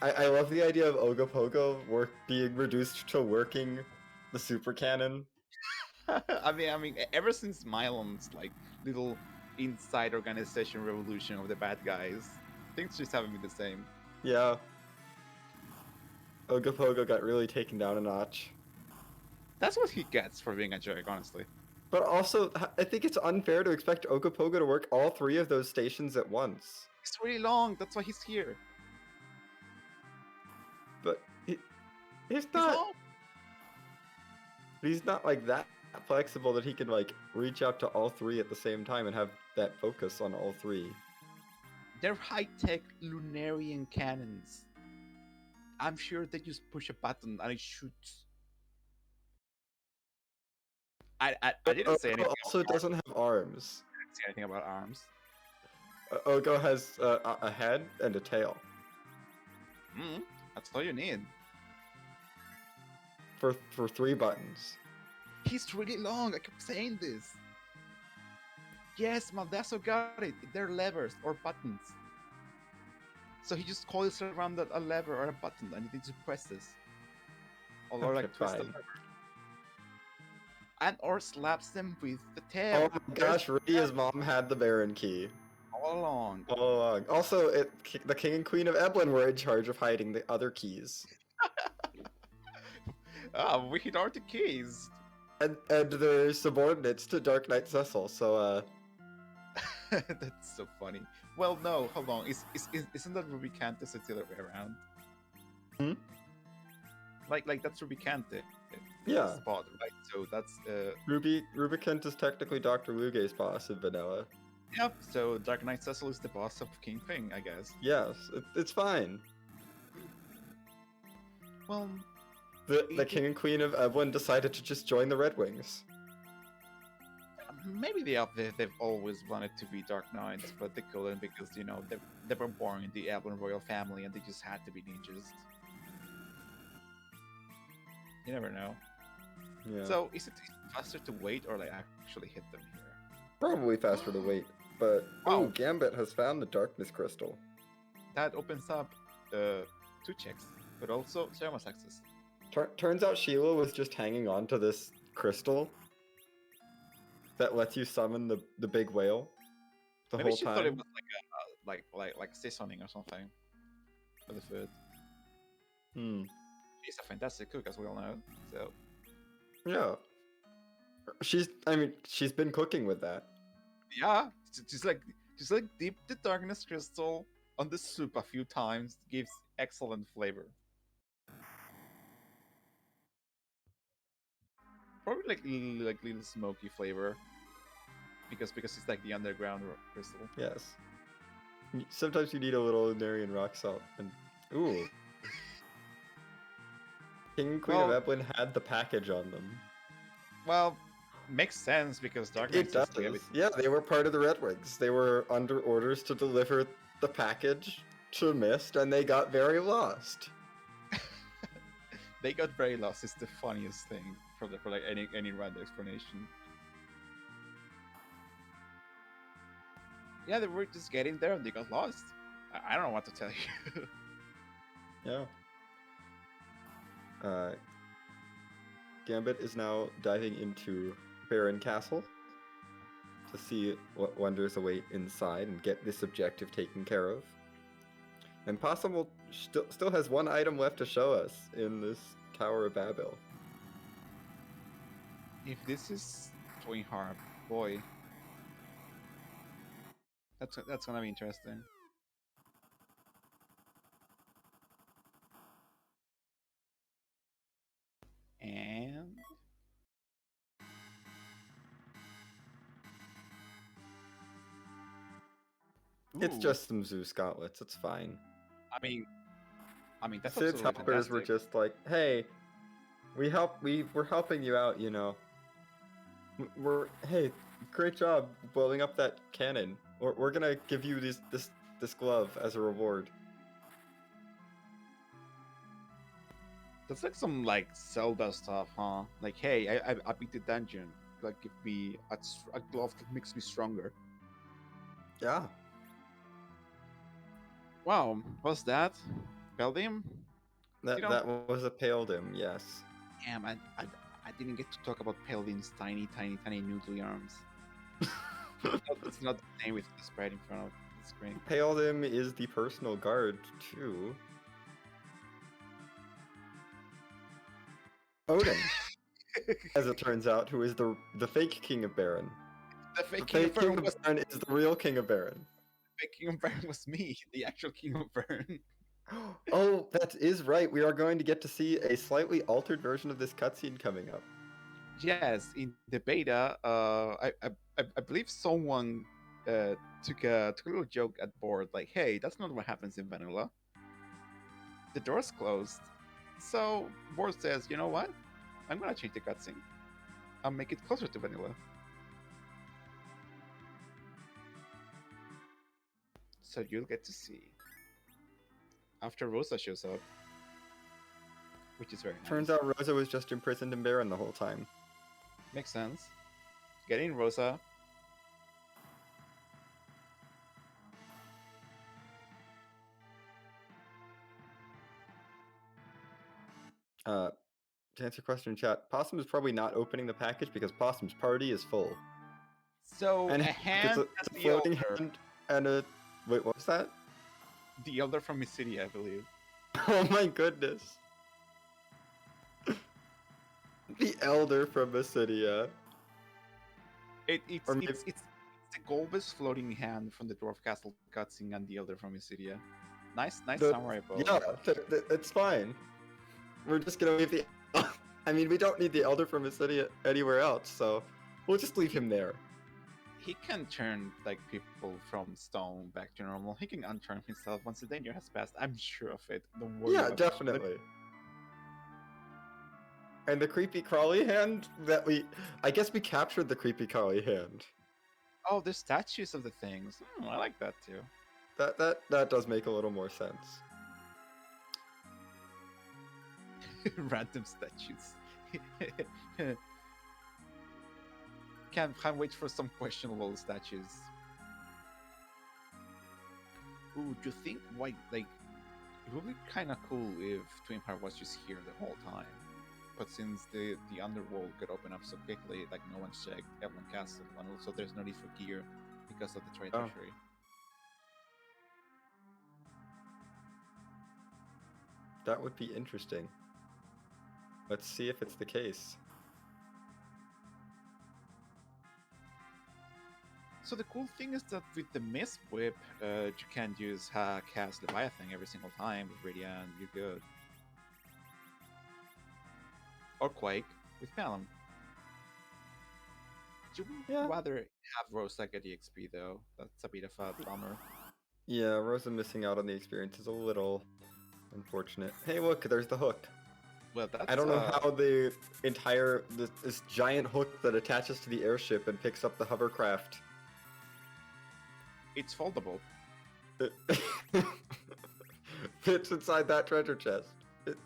I love the idea of Ogopogo being reduced to working the super cannon. I mean, ever since Mylon's like little inside organization revolution of the bad guys, things just haven't been the same. Yeah, Ogopogo got really taken down a notch. That's what he gets for being a jerk, honestly. But also, I think it's unfair to expect Ogopogo to work all three of those stations at once. It's really long. That's why he's here. But he's He's not. long. He's not like that flexible that he can like reach out to all three at the same time and have that focus on all three. They're high-tech Lunarian cannons. I'm sure they just push a button and it shoots. I didn't say anything. Also doesn't have arms. I didn't say anything about arms. Ogo has a head and a tail. That's all you need. For 3 buttons. He's really long. I kept saying this. Yes, Maldasso got it. They're levers or buttons. So he just coils around a lever or a button and he just presses. Or like twist the lever. And or slaps them with the tail. Oh my gosh, Rydia's mom had the Baron key. All along. All along. Also, the King and Queen of Eblin were in charge of hiding the other keys. We hit all the keys. And they're subordinates to Dark Knight Cecil, so That's so funny. Well, no, hold on. Isn't that Ruby Cantus the other way around? Hmm? Like that's Ruby Cante. Yeah. Spot, right? So that's Rubicant is technically Dr. Luge's boss in Vanilla. Yep. So Dark Knight Cecil is the boss of King Ping, I guess. Yes, it's fine. Well, The King and Queen of Eblin decided to just join the Red Wings. maybe they've always wanted to be Dark Knights, but they couldn't because they were born in the Eblin royal family and they just had to be ninjas. You never know. Yeah. So is it faster to wait or like actually hit them here? Probably faster to wait, but Wow. oh, Gambit has found the Darkness Crystal. That opens up 2 checks, but also Seramos access. Turns out Sheila was just hanging on to this crystal that lets you summon the big whale the Maybe whole she time. thought it was like seasoning or something for the food. She's a fantastic cook, as we all know. So Yeah. She's been cooking with that. yeah, just like dip the darkness crystal on the soup a few times, gives excellent flavor. Probably like little smoky flavor because it's like the underground crystal. Yes. Sometimes you need a little Narian rock salt. And ooh. King and Queen of Eblin had the package on them. Well, makes sense because Dark It Knight does. Yeah, they were part of the Red Wings. They were under orders to deliver the package to Mist, and they got very lost. They got very lost. It's the funniest thing for like any random explanation. Yeah, they were just getting there and they got lost. I don't know what to tell you. Yeah. Gambit is now diving into Baron Castle to see what wonders await inside and get this objective taken care of. And Possum still has 1 item left to show us in this Tower of Babel. If this is Twin Harp, boy, that's gonna be interesting. And It's ooh, just some Zeus gauntlets. It's fine. I mean, that's Sid's absolutely helpers were fantastic. just like, hey, we're helping you out, you know. Hey, great job blowing up that cannon. We're gonna give you this glove as a reward. That's like some like Zelda stuff, huh? Like, hey, I beat the dungeon. Like, give me a glove that makes me stronger. Yeah. Wow, what's that? Beldium? You know, That was a Paladin, yes. damn, I didn't get to talk about Paladin's tiny noodly arms. It's not the same with the sprite in front of the screen. Paladin is the personal guard to Odin, as it turns out, who is the fake King of Baron. The The fake King of fake King Bern of was Baron is the real King of Baron. fake King of Bern was me, the actual King of Bern. Oh, that is right. We are going to get to see a slightly altered version of this cutscene coming up. Yes, in the beta, I believe someone took a little joke at board, like, "Hey, that's not what happens in vanilla. The door's closed." So board says, "You know what? I'm gonna change the cutscene. I'll make it closer to vanilla." So you'll get to see after Rosa shows up, which is very nice. Turns out Rosa was just imprisoned in Baron the whole time. Makes sense. Get in, Rosa. To answer your question in chat, Possum is probably not opening the package because Possum's party is full. So And a it's hand it's as a the floating elder, hand and a... Wait, what was that? the elder from Mysidia, I believe. Oh my goodness. The Elder from Mysidia. It's Or maybe... it's the Golbus floating hand from the Dwarf Castle cutscene and the elder from Mysidia. Nice samurai bow. Yeah, it's fine. We're just gonna leave the... I mean, we don't need the Elder from Mysidia anywhere else, so we'll just leave him there. He can turn like people from stone back to normal. He can unturn himself once the danger has passed. I'm sure of it. Don't worry Yeah, about definitely. And the creepy crawly hand that I guess we captured the creepy crawly hand. Oh, there's statues of the things. I like that too. That does make a little more sense. Random statues. Can't wait for some questionable statues. Ooh, do you think why like it would be kind of cool if Twin Heart was just here the whole time? But since the underworld could open up so quickly, like no one's checked Evelyn Castle, and also there's no need for gear because of the trade Oh. treasury. That would be interesting. Let's see if it's the case. So the cool thing is that with the Mist Whip, you can use cast Leviathan every single time with Radiant, you're good. Or Quake with Palom. You would rather have Rosa get the XP though. That's a bit of a bummer. Yeah, Rosa missing out on the experience is a little unfortunate. Hey, look, there's the hook. Well, that's I don't know how the entire this giant hook that attaches to the airship and picks up the hovercraft. It's foldable. Fits inside that treasure chest. It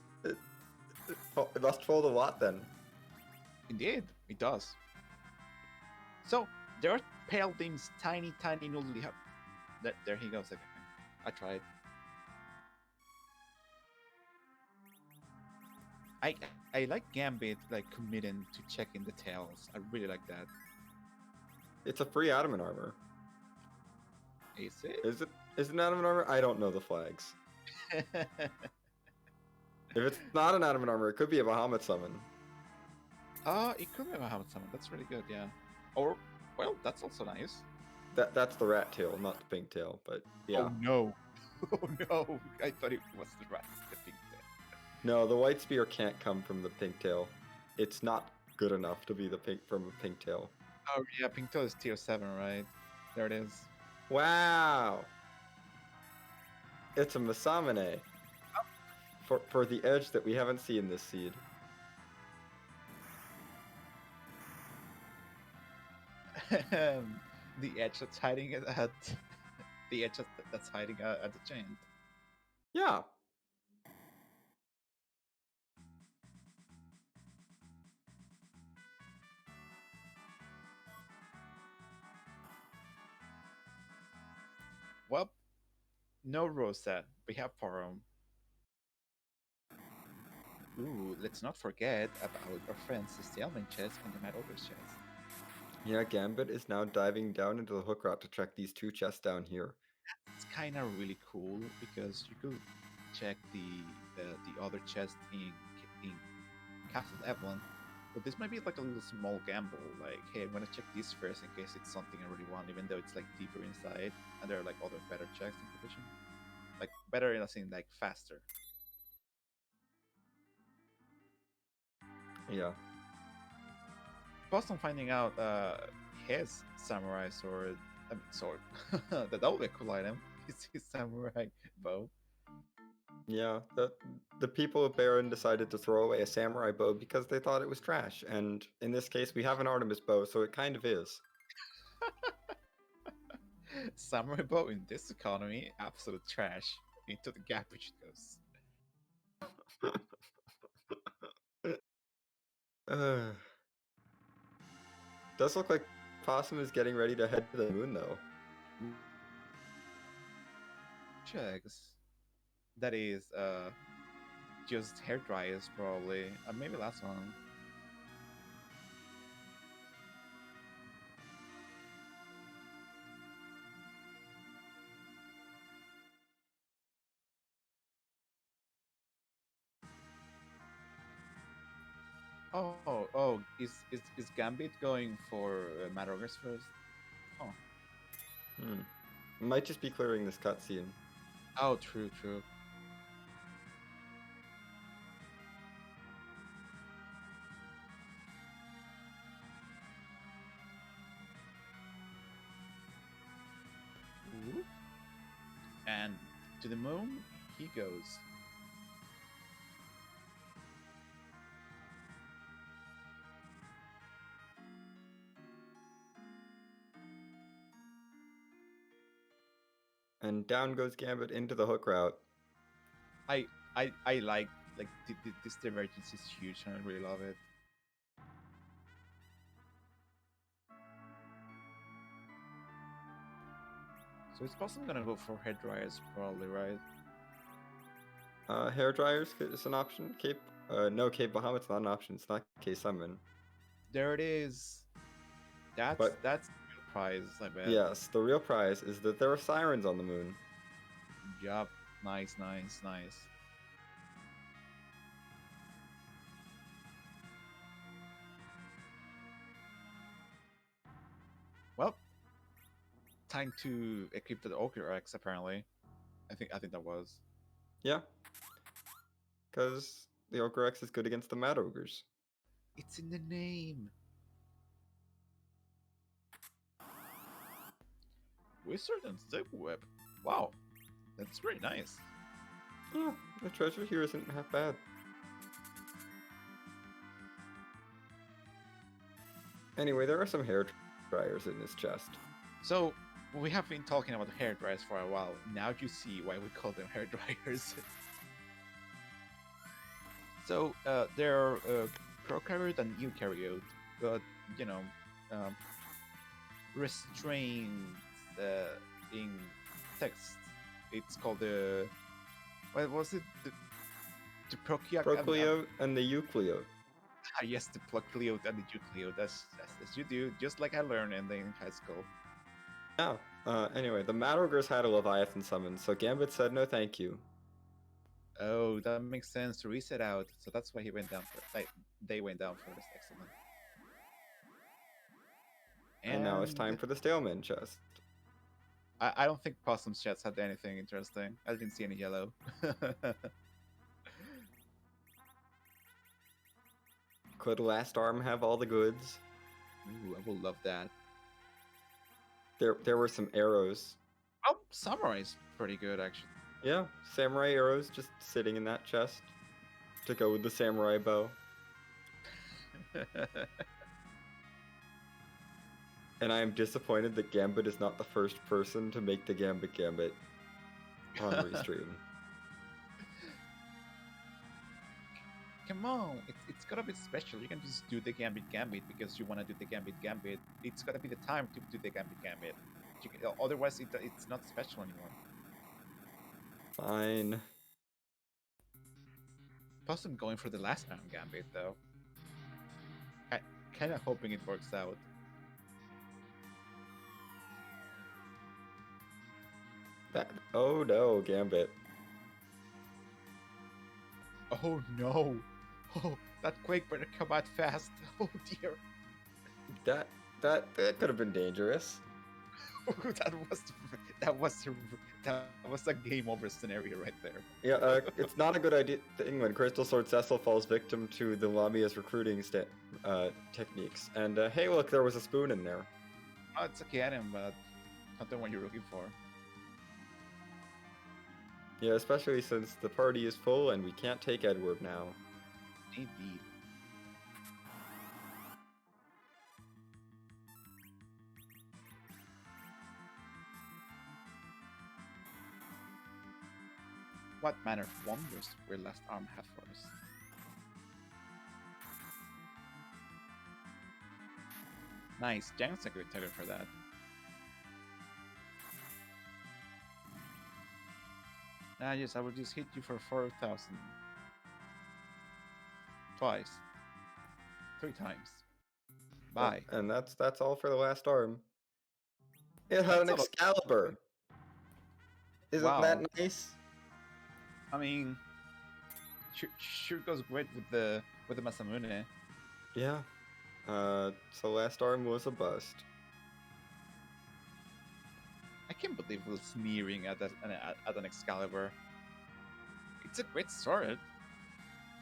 must fold a lot then. Indeed, it does. So there are Paladin's tiny noodly hub. There he goes again. I tried. I like Gambit like committing to checking the tails. I really like that. It's a free adamant armor. Is it? Is it an adamant armor? I don't know the flags. If it's not an adamant armor, it could be a Bahamut summon. It could be a Bahamut summon. That's really good, yeah. Or, well, that's also nice. That's the rat tail, not the pink tail, but yeah. Oh no. Oh no. I thought it was the rat, the pink tail. No, the white spear can't come from the pink tail. it's not good enough to be the pink from a pink tail. Oh yeah, Pink Tail is tier 7, right? There it is. Wow! It's a Masamune. For the edge that we haven't seen this seed. The edge that's hiding at the edge that's hiding at the giant. Yeah. Well, no Rosa. We have Parum. Ooh, let's not forget about our friends the Staleman chest and the Mad Ogre's chest. Yeah, Gambit is now diving down into the hook route to check these two chests down here. It's kind of really cool because you could check the other chest in Castle Evelyn, but this might be like a little small gamble. Like, hey, I'm gonna check this first in case it's something I really want, even though it's like deeper inside, and there are like other better checks in competition. Like better in a sense, like faster. Yeah. Boston finding out his samurai sword, I mean sword, that would be a cool item. His samurai bow. Yeah, the people of Baron decided to throw away a samurai bow because they thought it was trash, and in this case we have an Artemis bow, so it kind of is. Samurai bow in this economy, absolute trash. Into the gap which it goes. Does look like Possum is getting ready to head to the moon, though. Checks. That is just hair dryers probably. Maybe last one. Oh, is Gambit going for Mad Ogres first? Oh. Might just be clearing this cutscene. Oh, true. Ooh. And to the moon he goes. And down goes Gambit into the hook route. I like this divergence is huge and I really love it. So it's possibly gonna go for head dryers probably, right? Hair dryers is an option. Cape, no, Cape Bahamut's not an option. It's not K Summon. There it is. That's But- that's the real prize, I bet. Yes, the real prize is that there are sirens on the moon. Yup. Nice. Well, time to equip the Ogre X apparently. I think that was. Yeah. Because the Ogre X is good against the Mad Ogres. It's in the name. Wizard and Zip Whip. Wow, that's very nice. Yeah, the treasure here isn't half bad. Anyway, there are some hair dryers in this chest. So we have been talking about hair dryers for a while. Now you see why we call them hair dryers. So there are prokaryote and eukaryote, but you know, restrained in text. It's called the what was it? The Procleote and the Eucleote. Yes, the Procleote and the Eucleote. That's as you do, just like I learned in high school. Yeah. Anyway, the Mad Ogres had a Leviathan summon, so Gambit said no thank you. Oh, that makes sense to reset out. So that's why he went down for like they went down first. Excellent. And now it's time for the Staleman chest. I don't think Possum's chats had anything interesting. I didn't see any yellow. Could Last Arm have all the goods? Ooh, I would love that. There were some arrows. Oh, Samurai's pretty good actually. Yeah, samurai arrows just sitting in that chest to go with the samurai bow. And I am disappointed that Gambit is not the first person to make the Gambit on Restream. Come on, it's gotta be special. You can just do the Gambit because you want to do the Gambit. It's gotta be the time to do the Gambit. Otherwise, it's not special anymore. Fine. Plus, I'm going for the Last Arm Gambit though. Kind of hoping it works out. Oh no, Gambit. Oh no! Oh, that Quake better come out fast! Oh dear! That could have been dangerous. that was a game over scenario right there. Yeah, it's not a good thing when Crystal Sword Cecil falls victim to the Lamia's recruiting techniques. And hey, look, there was a spoon in there. Oh, it's okay, Adam, but not the one you're looking for. Yeah, especially since the party is full and we can't take Edward now. Indeed. What manner of wonders will Last Arm have for us? Nice, Jan's a good target for that. Yes, I will just hit you for 4,000. Twice. 3 times. Bye. And that's all for the Last Arm. It had an Excalibur. Isn't that nice? I mean, sure goes great with the Masamune. Yeah. So Last Arm was a bust. I can't believe we're sneering at an Excalibur. It's a great sword.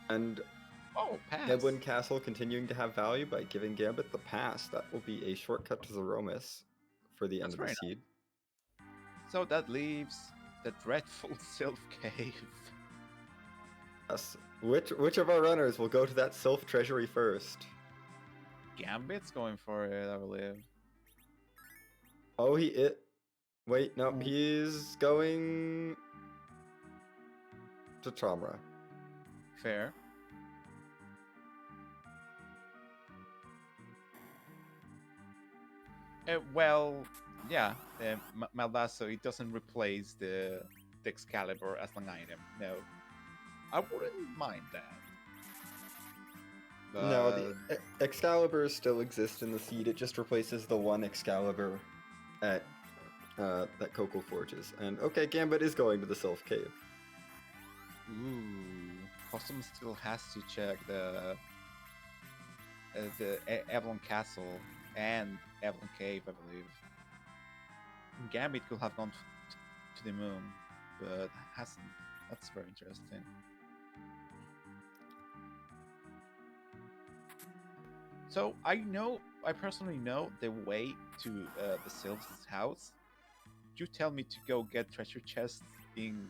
And pass. Neblin Castle continuing to have value by giving Gambit the pass. That will be a shortcut to Zeromus for the end of the seed. So that leaves the dreadful Sylph Cave. Yes. Which of our runners will go to that Sylph treasury first? Gambit's going for it, I believe. Oh, wait, no, he's going to Chamra. Fair. Well, yeah, Malvaso, it doesn't replace the Excalibur as an item. No, I wouldn't mind that. But... No, the Excalibur still exists in the seed. It just replaces the one Excalibur at that Coco forges. And okay, Gambit is going to the Sylph Cave. Ooh, Possum still has to check the Avalon Castle and Avalon Cave, I believe. Gambit could have gone to the moon, but hasn't. That's very interesting. So I personally know the way to the Sylph's house. You tell me to go get treasure chests in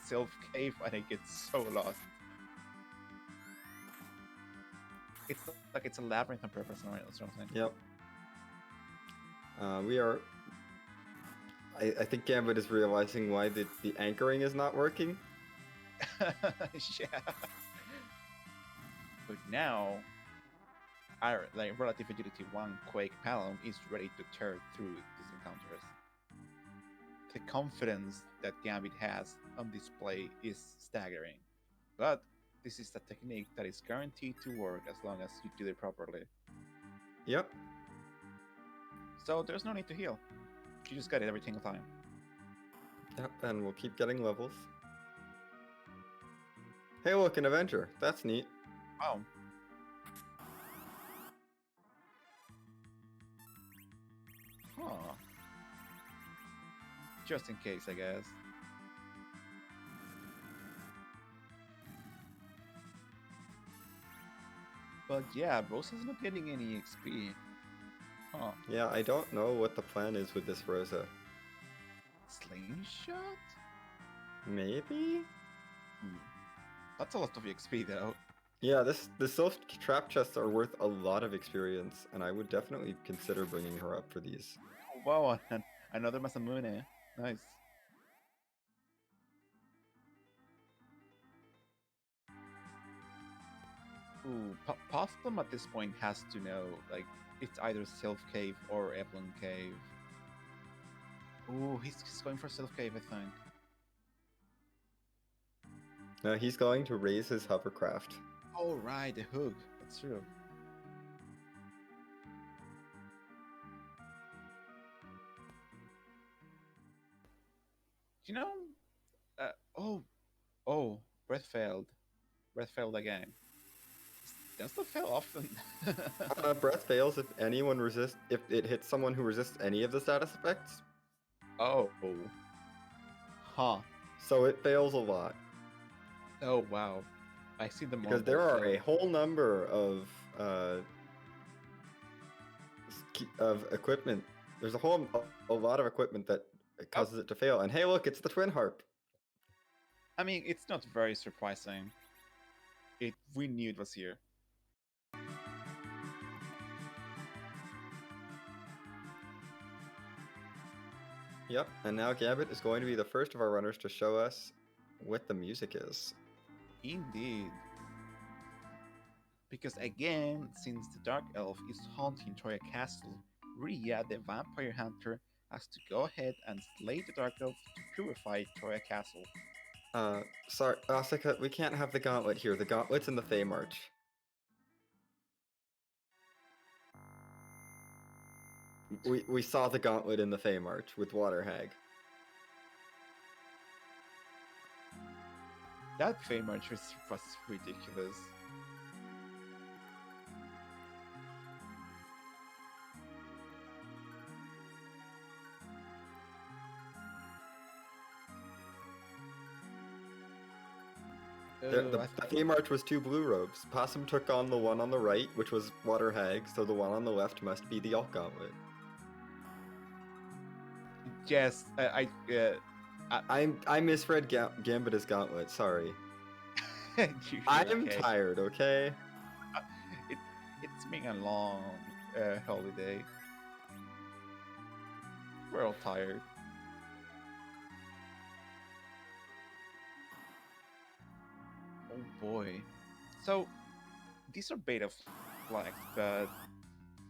Sylph Cave, and I get so lost. It's like it's a labyrinth on purpose or something. Yep. We are. I think Gambit is realizing why the anchoring is not working. Yeah. But now, our relative agility 1 Quake Palom is ready to tear through these encounters. The confidence that Gambit has on display is staggering. But this is a technique that is guaranteed to work as long as you do it properly. Yep. So there's no need to heal. You just get it every single time. Yep, and we'll keep getting levels. Hey, look, an Avenger. That's neat. Wow. Huh. Just in case, I guess. But Yeah, Rosa's not getting any XP. Huh. Yeah, I don't know what the plan is with this Rosa. Slingshot? Maybe? Hmm. That's a lot of XP though. Yeah, the self trap chests are worth a lot of experience, and I would definitely consider bringing her up for these. Oh, wow, another Masamune. Nice. Ooh, Possum at this point has to know, like, it's either Sylph Cave or Evelyn Cave. Ooh, he's going for Sylph Cave, I think. He's going to raise his hovercraft. Oh, right, the hook. That's true. You know, oh, breath failed. Breath failed again. Does that fail often? Breath fails if it hits someone who resists any of the status effects. Oh. Huh. So it fails a lot. Oh, wow. I see the Because marble there are fail. a whole number of equipment. There's a lot of equipment that causes it to fail. And hey, look, it's the twin harp. I mean, it's not very surprising. We knew it was here. Yep, and now Gambit is going to be the first of our runners to show us what the music is. Indeed. Because again, since the Dark Elf is haunting Troya Castle, Ria, the vampire hunter, has to go ahead and slay the Dark Elf to purify Troya Castle. Sorry, Asuka, we can't have the gauntlet here. The gauntlet's in the Fey March. We saw the gauntlet in the Fey March with Water Hag. That Fey March was ridiculous. The Fey March was 2 blue robes. Possum took on the one on the right, which was Water Hag, so the one on the left must be the Alt Gauntlet. Yes, I misread Gambit as Gauntlet. Sorry. I'm okay. tired. Okay. It's been a long holiday. We're all tired. Oh boy. So these are beta flags, but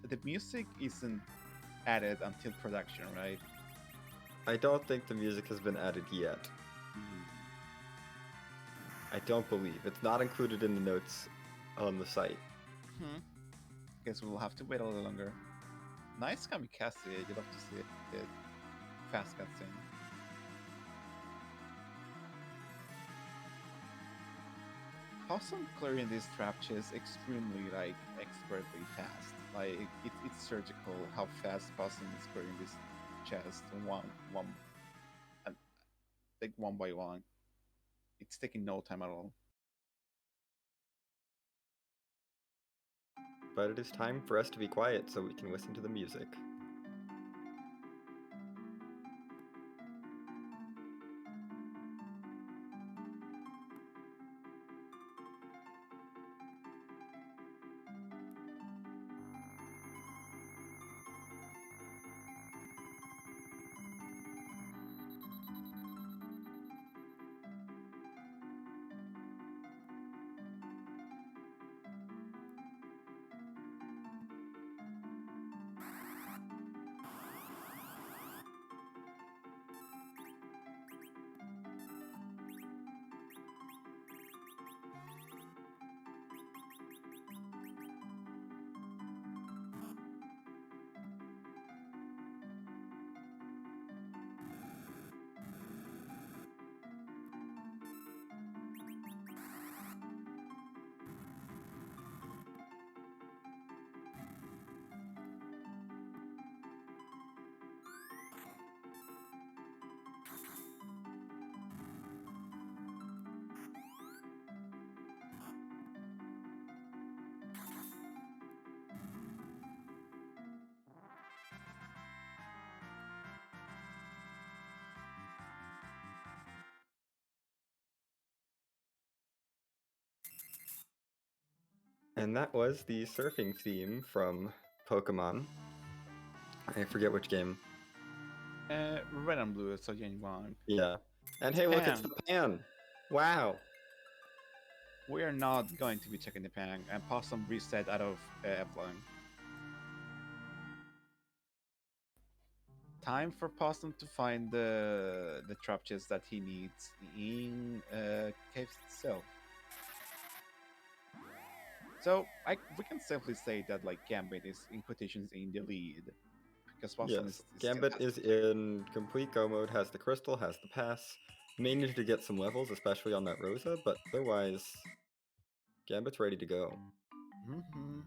the music isn't added until production, right? I don't think the music has been added yet. I don't believe. It's not included in the notes on the site. Guess we'll have to wait a little longer. Nice kamikaze, you'd love to see it. Fast cutscene. Possum clearing these trap chests extremely expertly fast. It's surgical how fast Possum is clearing this chest one by one. It's taking no time at all. But it is time for us to be quiet so we can listen to the music. And that was the surfing theme from Pokemon. I forget which game. Red and blue, so Wong. Yeah. And It's hey, look, it's Pang. the pan! Wow! We are not going to be checking the Pang, and Possum reset out of Evelyn. Time for Possum to find the trap chest that he needs in Cave itself. So we can safely say that like Gambit is in quotations in the lead because Possum Yes, is still Gambit has is in complete go mode, has the crystal, has the pass. May need to get some levels, especially on that Rosa, but otherwise, Gambit's ready to go. Mm-hmm.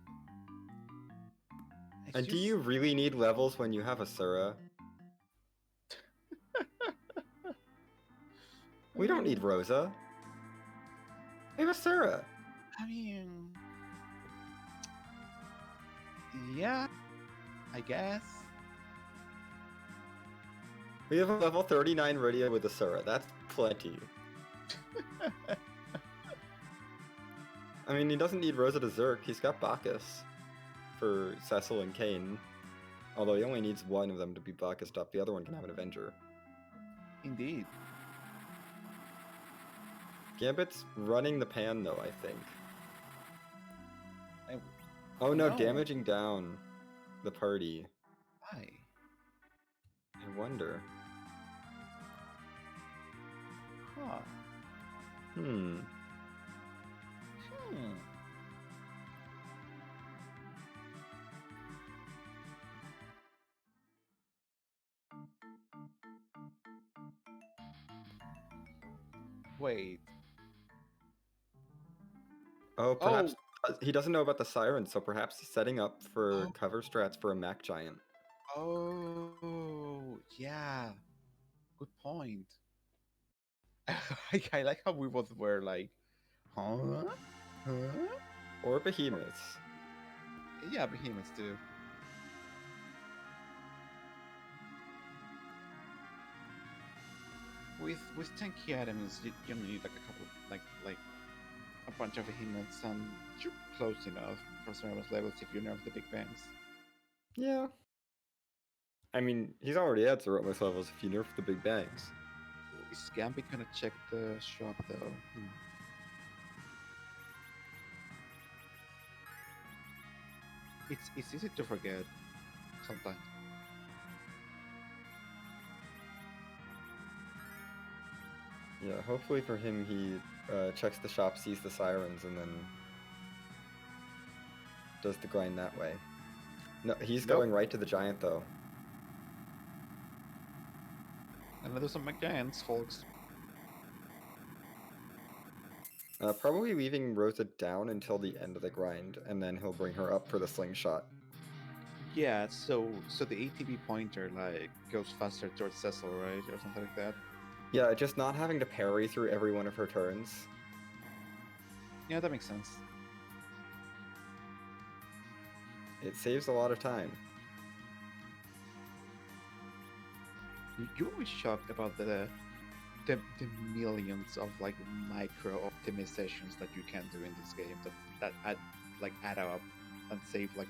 And do you really need levels when you have a Sura? We don't need Rosa. We have a Sura. I mean, yeah, I guess. We have a level 39 radio with a Sura. That's plenty. I mean, he doesn't need Rosa to Zerk. He's got Bacchus for Cecil and Kane. Although he only needs one of them to be Bacchused up. The other one can have an Avenger. Indeed. Gambit's running the pan, though, I think. I, Oh no, damaging down the party. Why? I wonder. Huh. Hmm. Wait. Oh, perhaps he doesn't know about the Siren, so perhaps he's setting up for cover strats for a Mac Giant. Oh, yeah. Good point. I like how we both were like, huh? Huh? Or Behemoths. Yeah, Behemoths too. With tanky items, you need like a couple, like a bunch of Behemoths, and you're close enough for Cerebrus levels if you nerf the big bangs. Yeah. I mean, he's already at Zeromus levels if you nerf the big bangs. Is Gambit gonna check the shop though? It's easy to forget sometimes. Yeah, hopefully for him he checks the shop, sees the Sirens, and then does the grind that way. No, he's going right to the Giant though. And do some McGiants, folks. Probably leaving Rosa down until the end of the grind, and then he'll bring her up for the slingshot. Yeah, so the ATB pointer like goes faster towards Cecil, right, or something like that. Yeah, just not having to parry through every one of her turns. Yeah, that makes sense. It saves a lot of time. You will be shocked about the millions of like micro optimizations that you can do in this game that add up and save like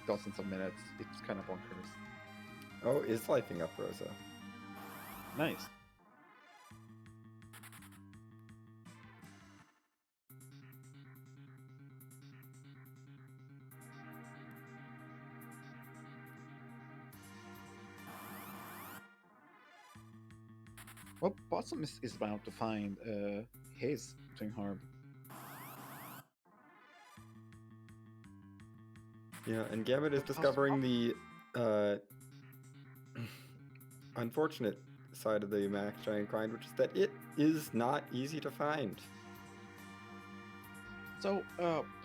dozens of minutes. It's kind of bonkers. Oh, is lifing up Rosa. Nice. Well, Possum is bound to find his Twin Harp. Yeah, and Gambit is discovering the unfortunate side of the Mac Giant grind, which is that it is not easy to find. So,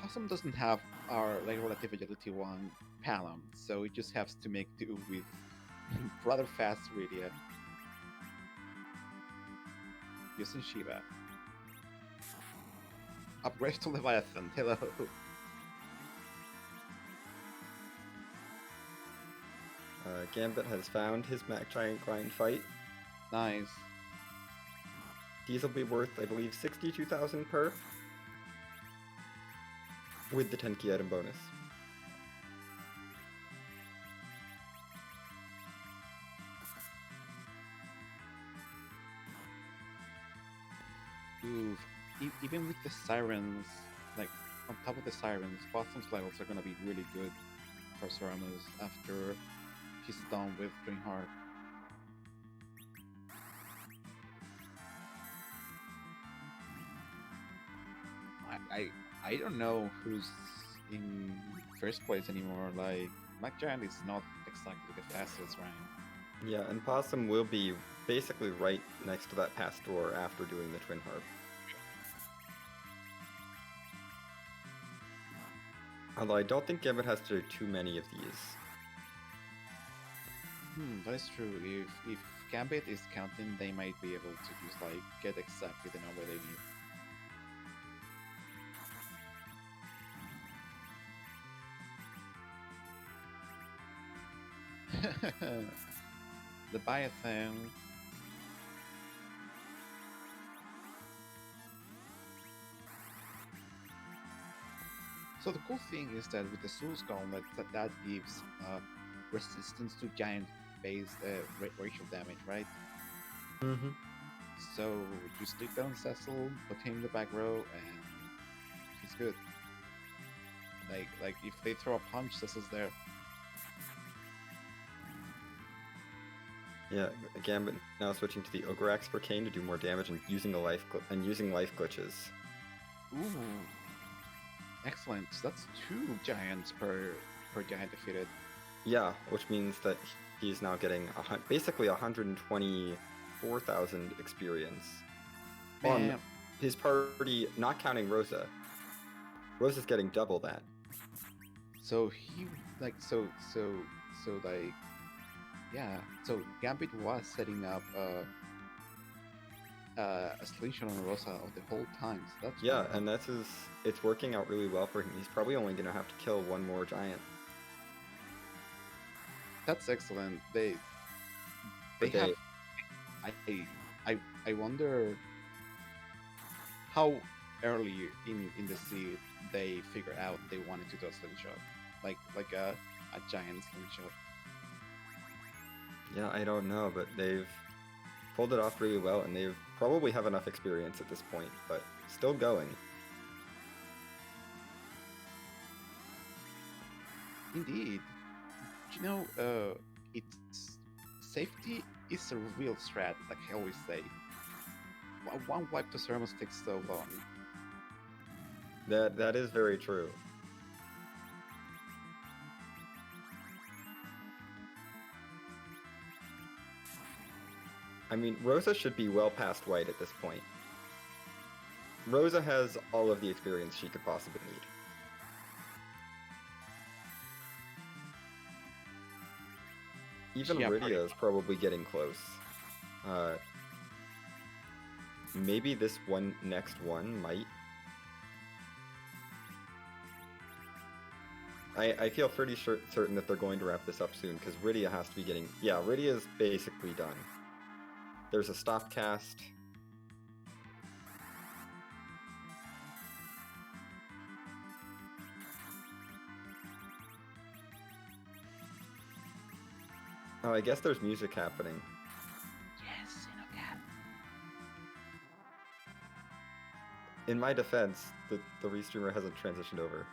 Possum doesn't have our like relative agility one Palom, so it just has to make do with rather fast Rydia using Shiva. Upgrade to Leviathan, hello. Gambit has found his Mac Giant grind fight. Nice. These will be worth, I believe, 62,000 per. with the Tenki item bonus. Ooh, even with the sirens, like on top of the sirens, Boston's levels are gonna be really good for Saramus after he's done with Dreamheart. I don't know who's in first place anymore. Like Mac Giant is not exactly the fastest rank. Yeah, and Possum will be basically right next to that Pastor after doing the Twin Harp. Although I don't think Gambit has to do too many of these. That is true. If Gambit is counting, they might be able to just like get exactly the number they need. The Biatham. So the cool thing is that with the Souls Gauntlet, that gives resistance to giant-based racial damage, right? Mm-hmm. So just take down Cecil, put him in the back row, and he's good. Like if they throw a punch, Cecil's there. Yeah, Gambit now switching to the Ogre Axe for Kane to do more damage and using life glitches. Ooh, excellent. So that's 2 giants per giant defeated. Yeah, which means that he's now getting basically 124,000 experience on his party, not counting Rosa. Rosa's getting double that. So he like so like yeah. So Gambit was setting up a solution on Rosa of the whole time. So that's yeah, and it's working out really well for him. He's probably only gonna have to kill one more giant. That's excellent. They have. I wonder how early in the seed they figured out they wanted to do a slingshot, like a giant slingshot. Yeah, I don't know, but they've pulled it off really well, and they probably have enough experience at this point, but still going. Indeed. You know, it's safety is a real strat, like I always say. One wipe to Ceramos takes so long. That is very true. I mean, Rosa should be well past white at this point. Rosa has all of the experience she could possibly need. Even Rydia is probably getting close. Maybe this next one might. I feel pretty certain that they're going to wrap this up soon, because Rydia has to be getting... Yeah, Rydia is basically done. There's a stop cast. Oh, I guess there's music happening. Yes, Inocat. In my defense, the restreamer hasn't transitioned over.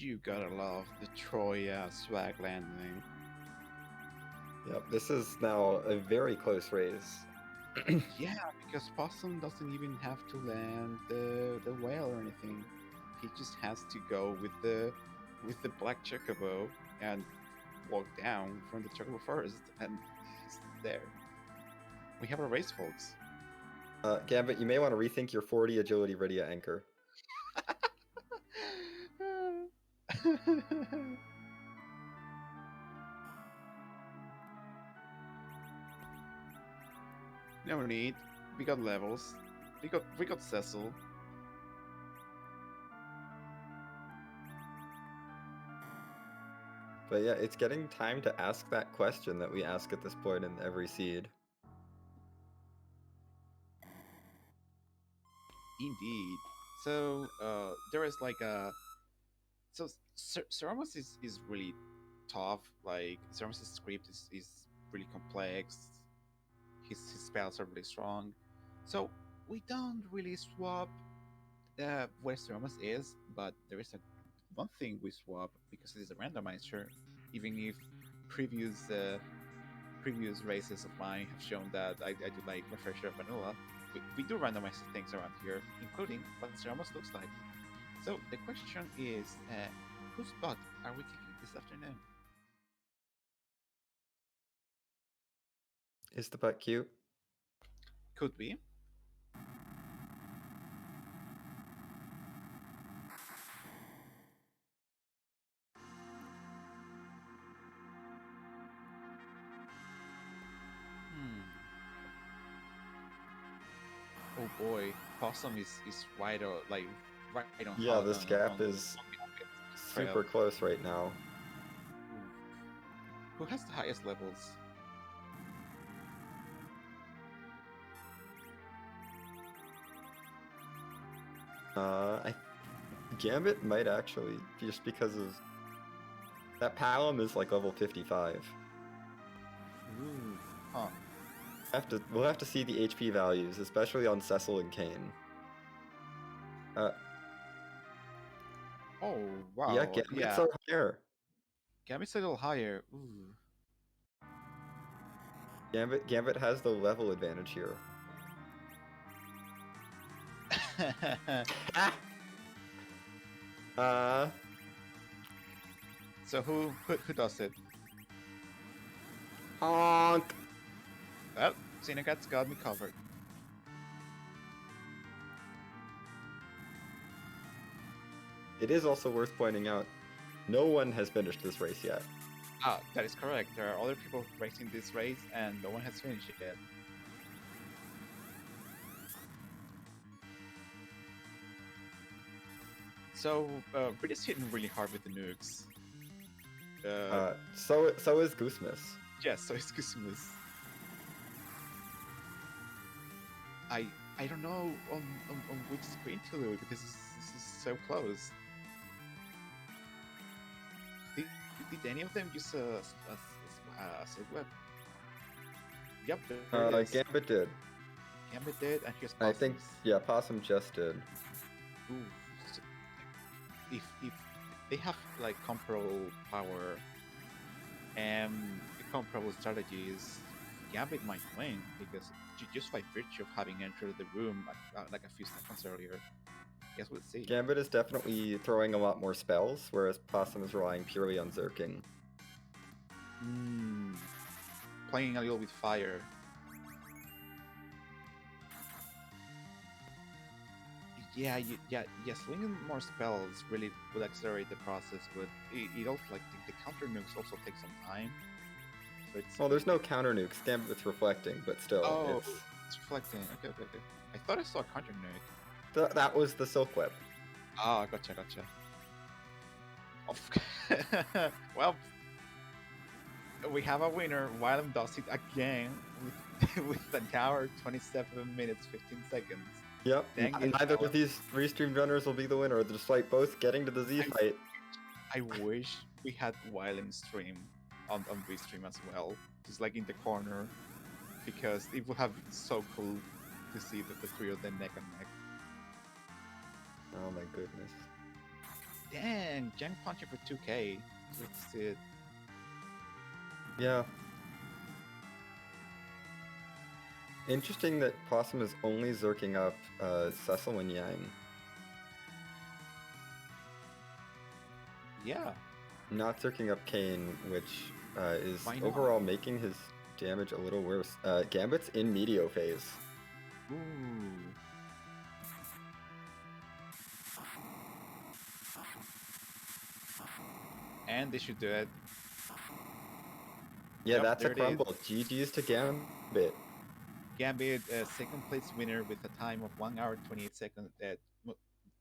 You gotta love the Troya swag landing. Yep, this is now a very close race. Yeah, because Possum doesn't even have to land the whale or anything. He just has to go with the black chocobo and walk down from the chocobo forest, and he's there. We have a race, folks. Gambit, you may want to rethink your 40 agility Rydia anchor. No need. We got levels. We got Cecil. But yeah, it's getting time to ask that question that we ask at this point in every seed. Indeed. So there is like a so Ceramus is really tough. Like Ceramus' script is really complex. His spells are really strong. So we don't really swap where Ceramus is, but there is a one thing we swap because it is a randomizer. Even if previous previous races of mine have shown that I do like Refresher Vanilla, we do randomize things around here, including what Ceramus looks like. So the question is, whose butt are we kicking this afternoon? Is the butt cute? Could be. Hmm. Oh boy, Possum is right on right on Yeah, this gap is the super trail. close right now. Ooh. Who has the highest levels? I Gambit might actually, just because of that Palom is like level 55. Ooh, huh. We'll have to see the HP values, especially on Cecil and Kane. Oh Yeah, wow, Gambits yeah. are higher. Gambit's a little higher. Ooh. Gambit has the level advantage here. uh, So who does it? honk. Well, Xenogats got me covered. It is also worth pointing out, no one has finished this race yet. Ah, that is correct. There are other people racing this race, and no one has finished it yet. So, British hitting really hard with the nukes. So is Goosemus. Yes, so it's Christmas. I don't know on which screen to look. This is so close. Did, did any of them use a silk web? Yep, there it is. Gambit did. Gambit did, and here's I think, Possums. yeah, Possum just did. Ooh, so if they have like comparable power and comparable strategies, Gambit might win because just by virtue of having entered the room like a few seconds earlier. Guess we'll see. Gambit is definitely throwing a lot more spells, whereas Possum is relying purely on Zerking. Playing a little with fire. Yeah, slinging more spells really will accelerate the process, but it also like the counter nukes also take some time. So it's Well, there's no counter nukes. Gambit's reflecting, but still, it's reflecting. Okay. I thought I saw a counter nuke. that was the Silk Web. Ah, gotcha. Well, we have a winner. Wylam does it again with an hour, 27 minutes, 15 seconds. Yep. Dang Neither of these restreamed runners will be the winner, despite both getting to the Z fight. I wish we had Wylam stream on Restream as well, just like in the corner, because it would have been so cool to see the three of them neck and neck. Oh my goodness. Dang, Jang punching for 2k. Let's see it. Yeah. Interesting that Possum is only zerking up Cecil and Yang. Yeah. Not zerking up Kane, which is Why not? overall making his damage a little worse. Gambit's in Meteor phase. Ooh. And they should do it. Yeah, Yep, that's a there it is. crumble. GG's to Gambit. Gambit, second place winner with a time of 1 hour 28 seconds.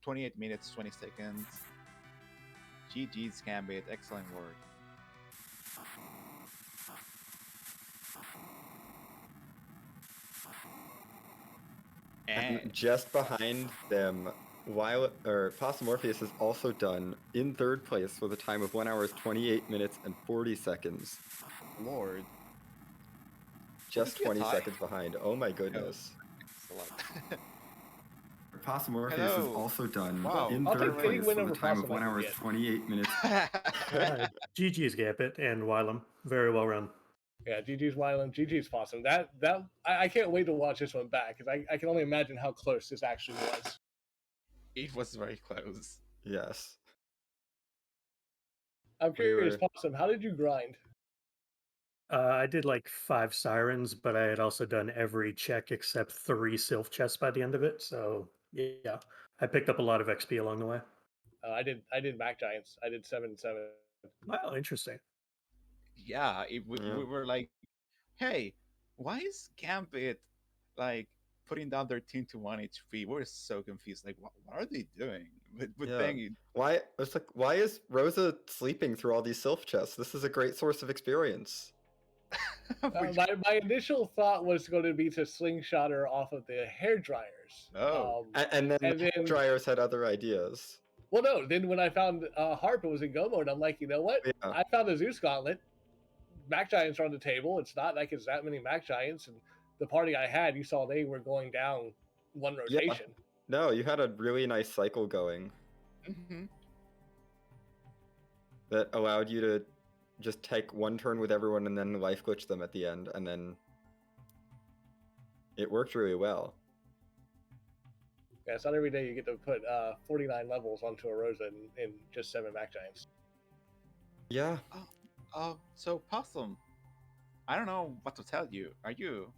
28 minutes 20 seconds. GG's Gambit, excellent work. And just behind them, Possum Orpheus is also done in third place with a time of 1 hour 28 minutes and 40 seconds. Lord. Just 20 seconds behind. Oh my goodness. Possum Orpheus is also done in third place with a time of 1 hour 28 minutes. GG's Gambit and Wylam. Very well run. Yeah, GG's Wylam, GG's Possum. I can't wait to watch this one back because I can only imagine how close this actually was. It was very close. Yes. I'm curious, Possum, how did you grind? I did like 5 sirens, but I had also done every check except 3 sylph chests by the end of it. So yeah, I picked up a lot of XP along the way. I did Mac Giants. I did 7 and 7. Wow, interesting. Yeah, we were like, hey, why is Gambit like putting down their team to 1 HP? We're so confused. Like, what are they doing? With banging. Why is Rosa sleeping through all these sylph chests? This is a great source of experience. My initial thought was going to be to slingshot her off of the hair dryers. Oh, and then the hair dryers had other ideas. Well, no. Then when I found Harp, it was in Go mode. I'm like, you know what? Yeah. I found a Zeus Gauntlet. Mac Giants are on the table. It's not like it's that many Mac Giants, and the party I had, you saw they were going down one rotation. Yeah. No, you had a really nice cycle going. Mm-hmm. That allowed you to just take one turn with everyone and then life glitch them at the end, and then it worked really well. Yeah, it's not every day you get to put 49 levels onto a Rosa in just 7 Mac Giants. Yeah. So Possum, I don't know what to tell you. Are you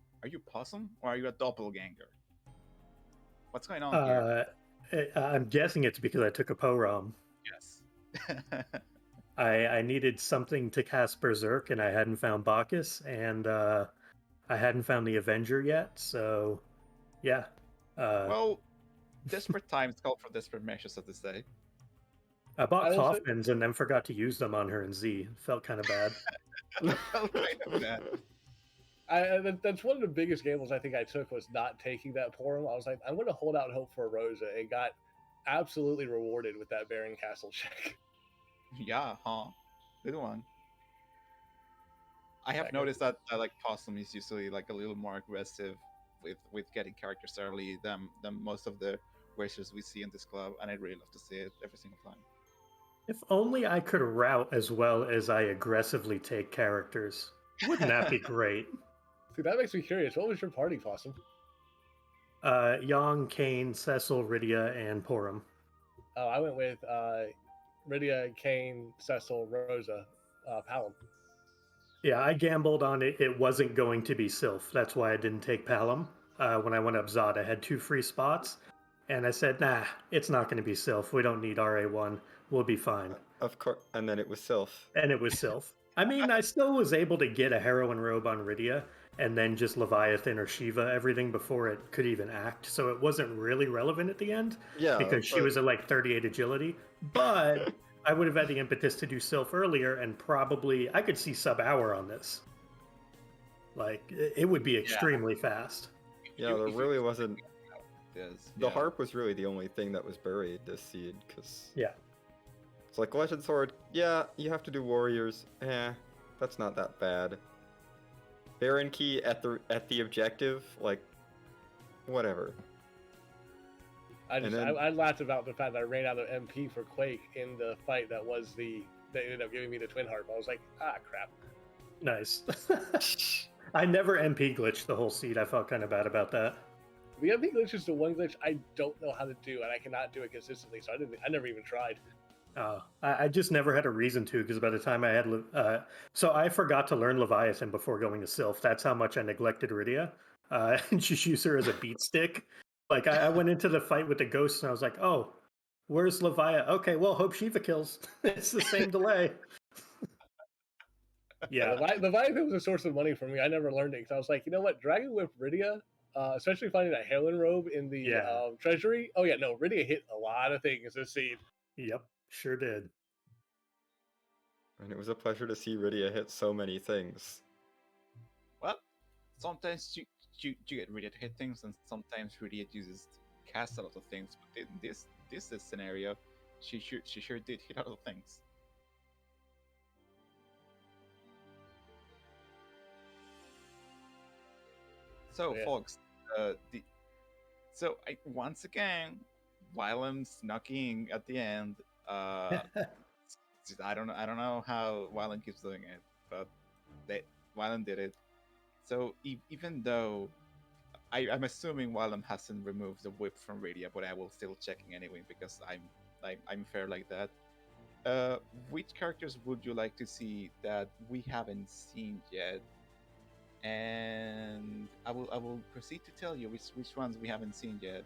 Possum or are you a doppelganger? What's going on here? I'm guessing it's because I took a Porom. Yes. I needed something to cast Berserk, and I hadn't found Bacchus, and I hadn't found the Avenger yet, so yeah. Well, desperate times call for desperate measures, so to say. I bought Kaufmans and then forgot to use them on her in Z. Felt kind of bad. That's one of the biggest gambles I think I took was not taking that Porom. I was like, I'm going to hold out hope for a Rosa, and got absolutely rewarded with that Baron Castle check. Yeah, huh? Good one. I have noticed that like Possum is usually like a little more aggressive with getting characters early than most of the racers we see in this club, and I really love to see it every single time. If only I could route as well as I aggressively take characters. Wouldn't that be great? Dude, that makes me curious. What was your party, Possum? Yang, Kane, Cecil, Rydia, and Porom. Oh, I went with Rydia, Kane, Cecil, Rosa, Palom. Yeah, I gambled on it. It wasn't going to be Sylph. That's why I didn't take Palom. When I went up Zod, I had 2 free spots. And I said, nah, it's not going to be Sylph. We don't need RA1. We'll be fine. Of course. And then it was Sylph. And it was Sylph. I mean, I still was able to get a Heroine Robe on Rydia, and then just Leviathan or Shiva, everything before it could even act. So it wasn't really relevant at the end. Yeah. Because she was at like 38 agility. But I would have had the impetus to do Sylph earlier, and probably I could see sub-hour on this. Like, it would be extremely fast. Yeah, there really wasn't... The harp was really the only thing that was buried this seed, because... Yeah. It's like Legend Sword, yeah, you have to do warriors. That's not that bad. Baron Key at the objective, like, whatever. I laughed about the fact that I ran out of MP for Quake in the fight that ended up giving me the Twin Harp. I was like, crap. Nice. I never MP glitched the whole seed. I felt kind of bad about that. The MP glitch is the one glitch I don't know how to do, and I cannot do it consistently, so I never even tried. I just never had a reason to, because by the time I had, so I forgot to learn Leviathan before going to Sylph. That's how much I neglected Rydia, and just use her as a beat stick. Like I went into the fight with the ghosts, and I was like, "Oh, where's Leviathan? Okay, well, hope Shiva kills. It's the same delay." Yeah, Leviathan was a source of money for me. I never learned it because I was like, you know what, Dragon Whip Rydia, especially finding that Helen robe in the treasury. Oh yeah, no, Rydia hit a lot of things this seed. Yep, sure did. And it was a pleasure to see Rydia hit so many things. Well, sometimes you get Rydia to hit things, and sometimes Rydia uses cast a lot of things. But in this scenario, she sure did hit a lot of things. So, folks, once again, while I'm snucking at the end, I don't know how Wyland keeps doing it, but Wyland did it. So even though I'm assuming Wyland hasn't removed the whip from Rydia, but I will still checking anyway because I'm fair like that. Which characters would you like to see that we haven't seen yet? And I will proceed to tell you which ones we haven't seen yet.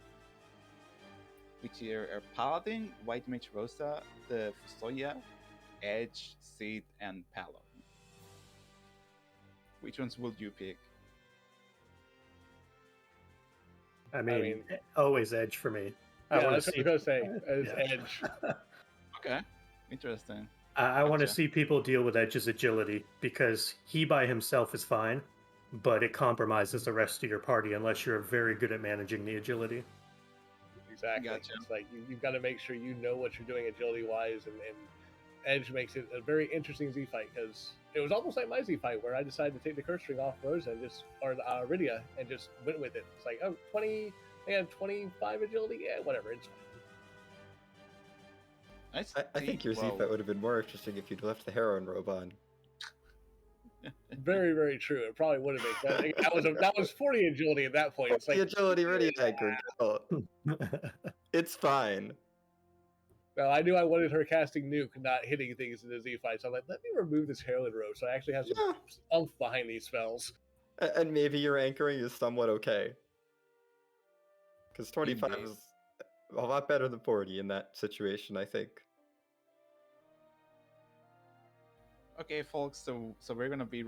Which are Paladin, White Mage Rosa, the Fusoya, Edge, Seed, and Palo. Which ones would you pick? I mean always Edge for me. Yeah, that's what I was gonna say. Edge. Okay, interesting. I want to see people deal with Edge's agility, because he by himself is fine, but it compromises the rest of your party unless you're very good at managing the agility. Exactly. Gotcha. It's like you've got to make sure you know what you're doing agility-wise, and Edge makes it a very interesting Z fight, because it was almost like my Z fight where I decided to take the curse string off Rosa and Rydia and just went with it. It's like, 20, they have 25 agility, yeah, whatever, it's fine. I think your Z fight would have been more interesting if you'd left the Heron robe on. Very, very true. It probably would have been. That was 40 agility at that point. It's like agility Rydia anchored. It's fine. No, I knew I wanted her casting nuke, not hitting things in the Z fight. So I'm like, let me remove this Herald robe so I actually have some oomph behind these spells. And maybe your anchoring is somewhat okay. Because 25 is a lot better than 40 in that situation, I think. Okay, folks, so we're gonna be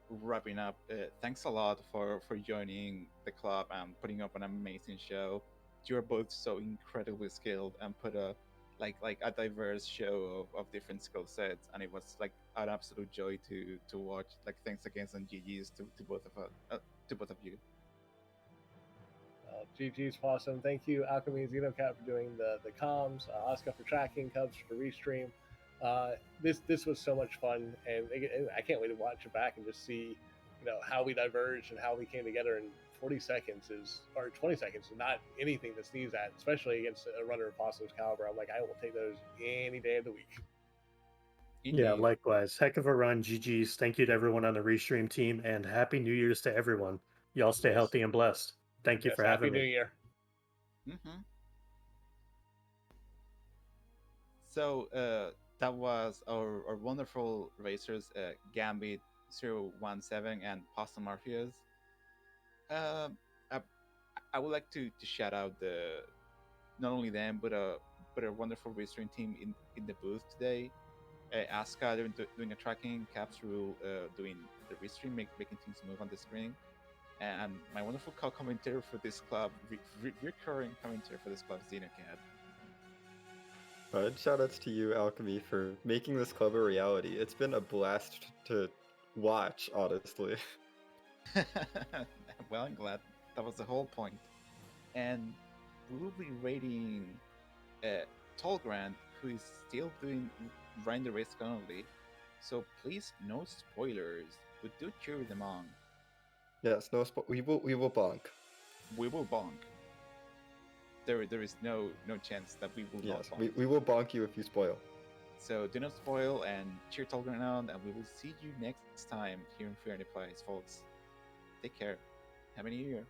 wrapping up. Thanks a lot for joining the club and putting up an amazing show. You're both so incredibly skilled and put a a diverse show of different skill sets, and it was an absolute joy to watch. Thanks again and GG's to both of you. GG's awesome. Thank you, Alchemy and Xenocat, for doing the comms, Oscar for tracking, Cubs for restream. This was so much fun, and I can't wait to watch it back and just see, how we diverged and how we came together in 40 seconds or 20 seconds is not anything to sneeze at, especially against a runner of Possum's caliber. I'm like, I will take those any day of the week. Indeed. Yeah, likewise. Heck of a run, GG's. Thank you to everyone on the Restream team, and Happy New Year's to everyone. Y'all stay healthy and blessed. Thank you for having me. Happy New Year. Mm-hmm. So that was our wonderful racers, Gambit 017 and Possum Morpheus. I would like to shout out not only them but a wonderful restream team in the booth today. Asuka doing a tracking, Capsule doing the restream, making things move on the screen, and my wonderful co-commentator for this club, recurring commentator for this club, Xenocat. Shoutouts to you, Alchemy, for making this club a reality. It's been a blast to watch, honestly. Well, I'm glad. That was the whole point. And we will be rating Tolgrand, who is still running the race currently. So please, no spoilers, but do cheer them on. Yes, no we will bonk. We will bonk. there is no chance that we will not Yes, bonk. we will bonk you if you spoil. So do not spoil and cheer Tolkien around, and we will see you next time here in Free Enterprise, folks. Take care. Happy New Year.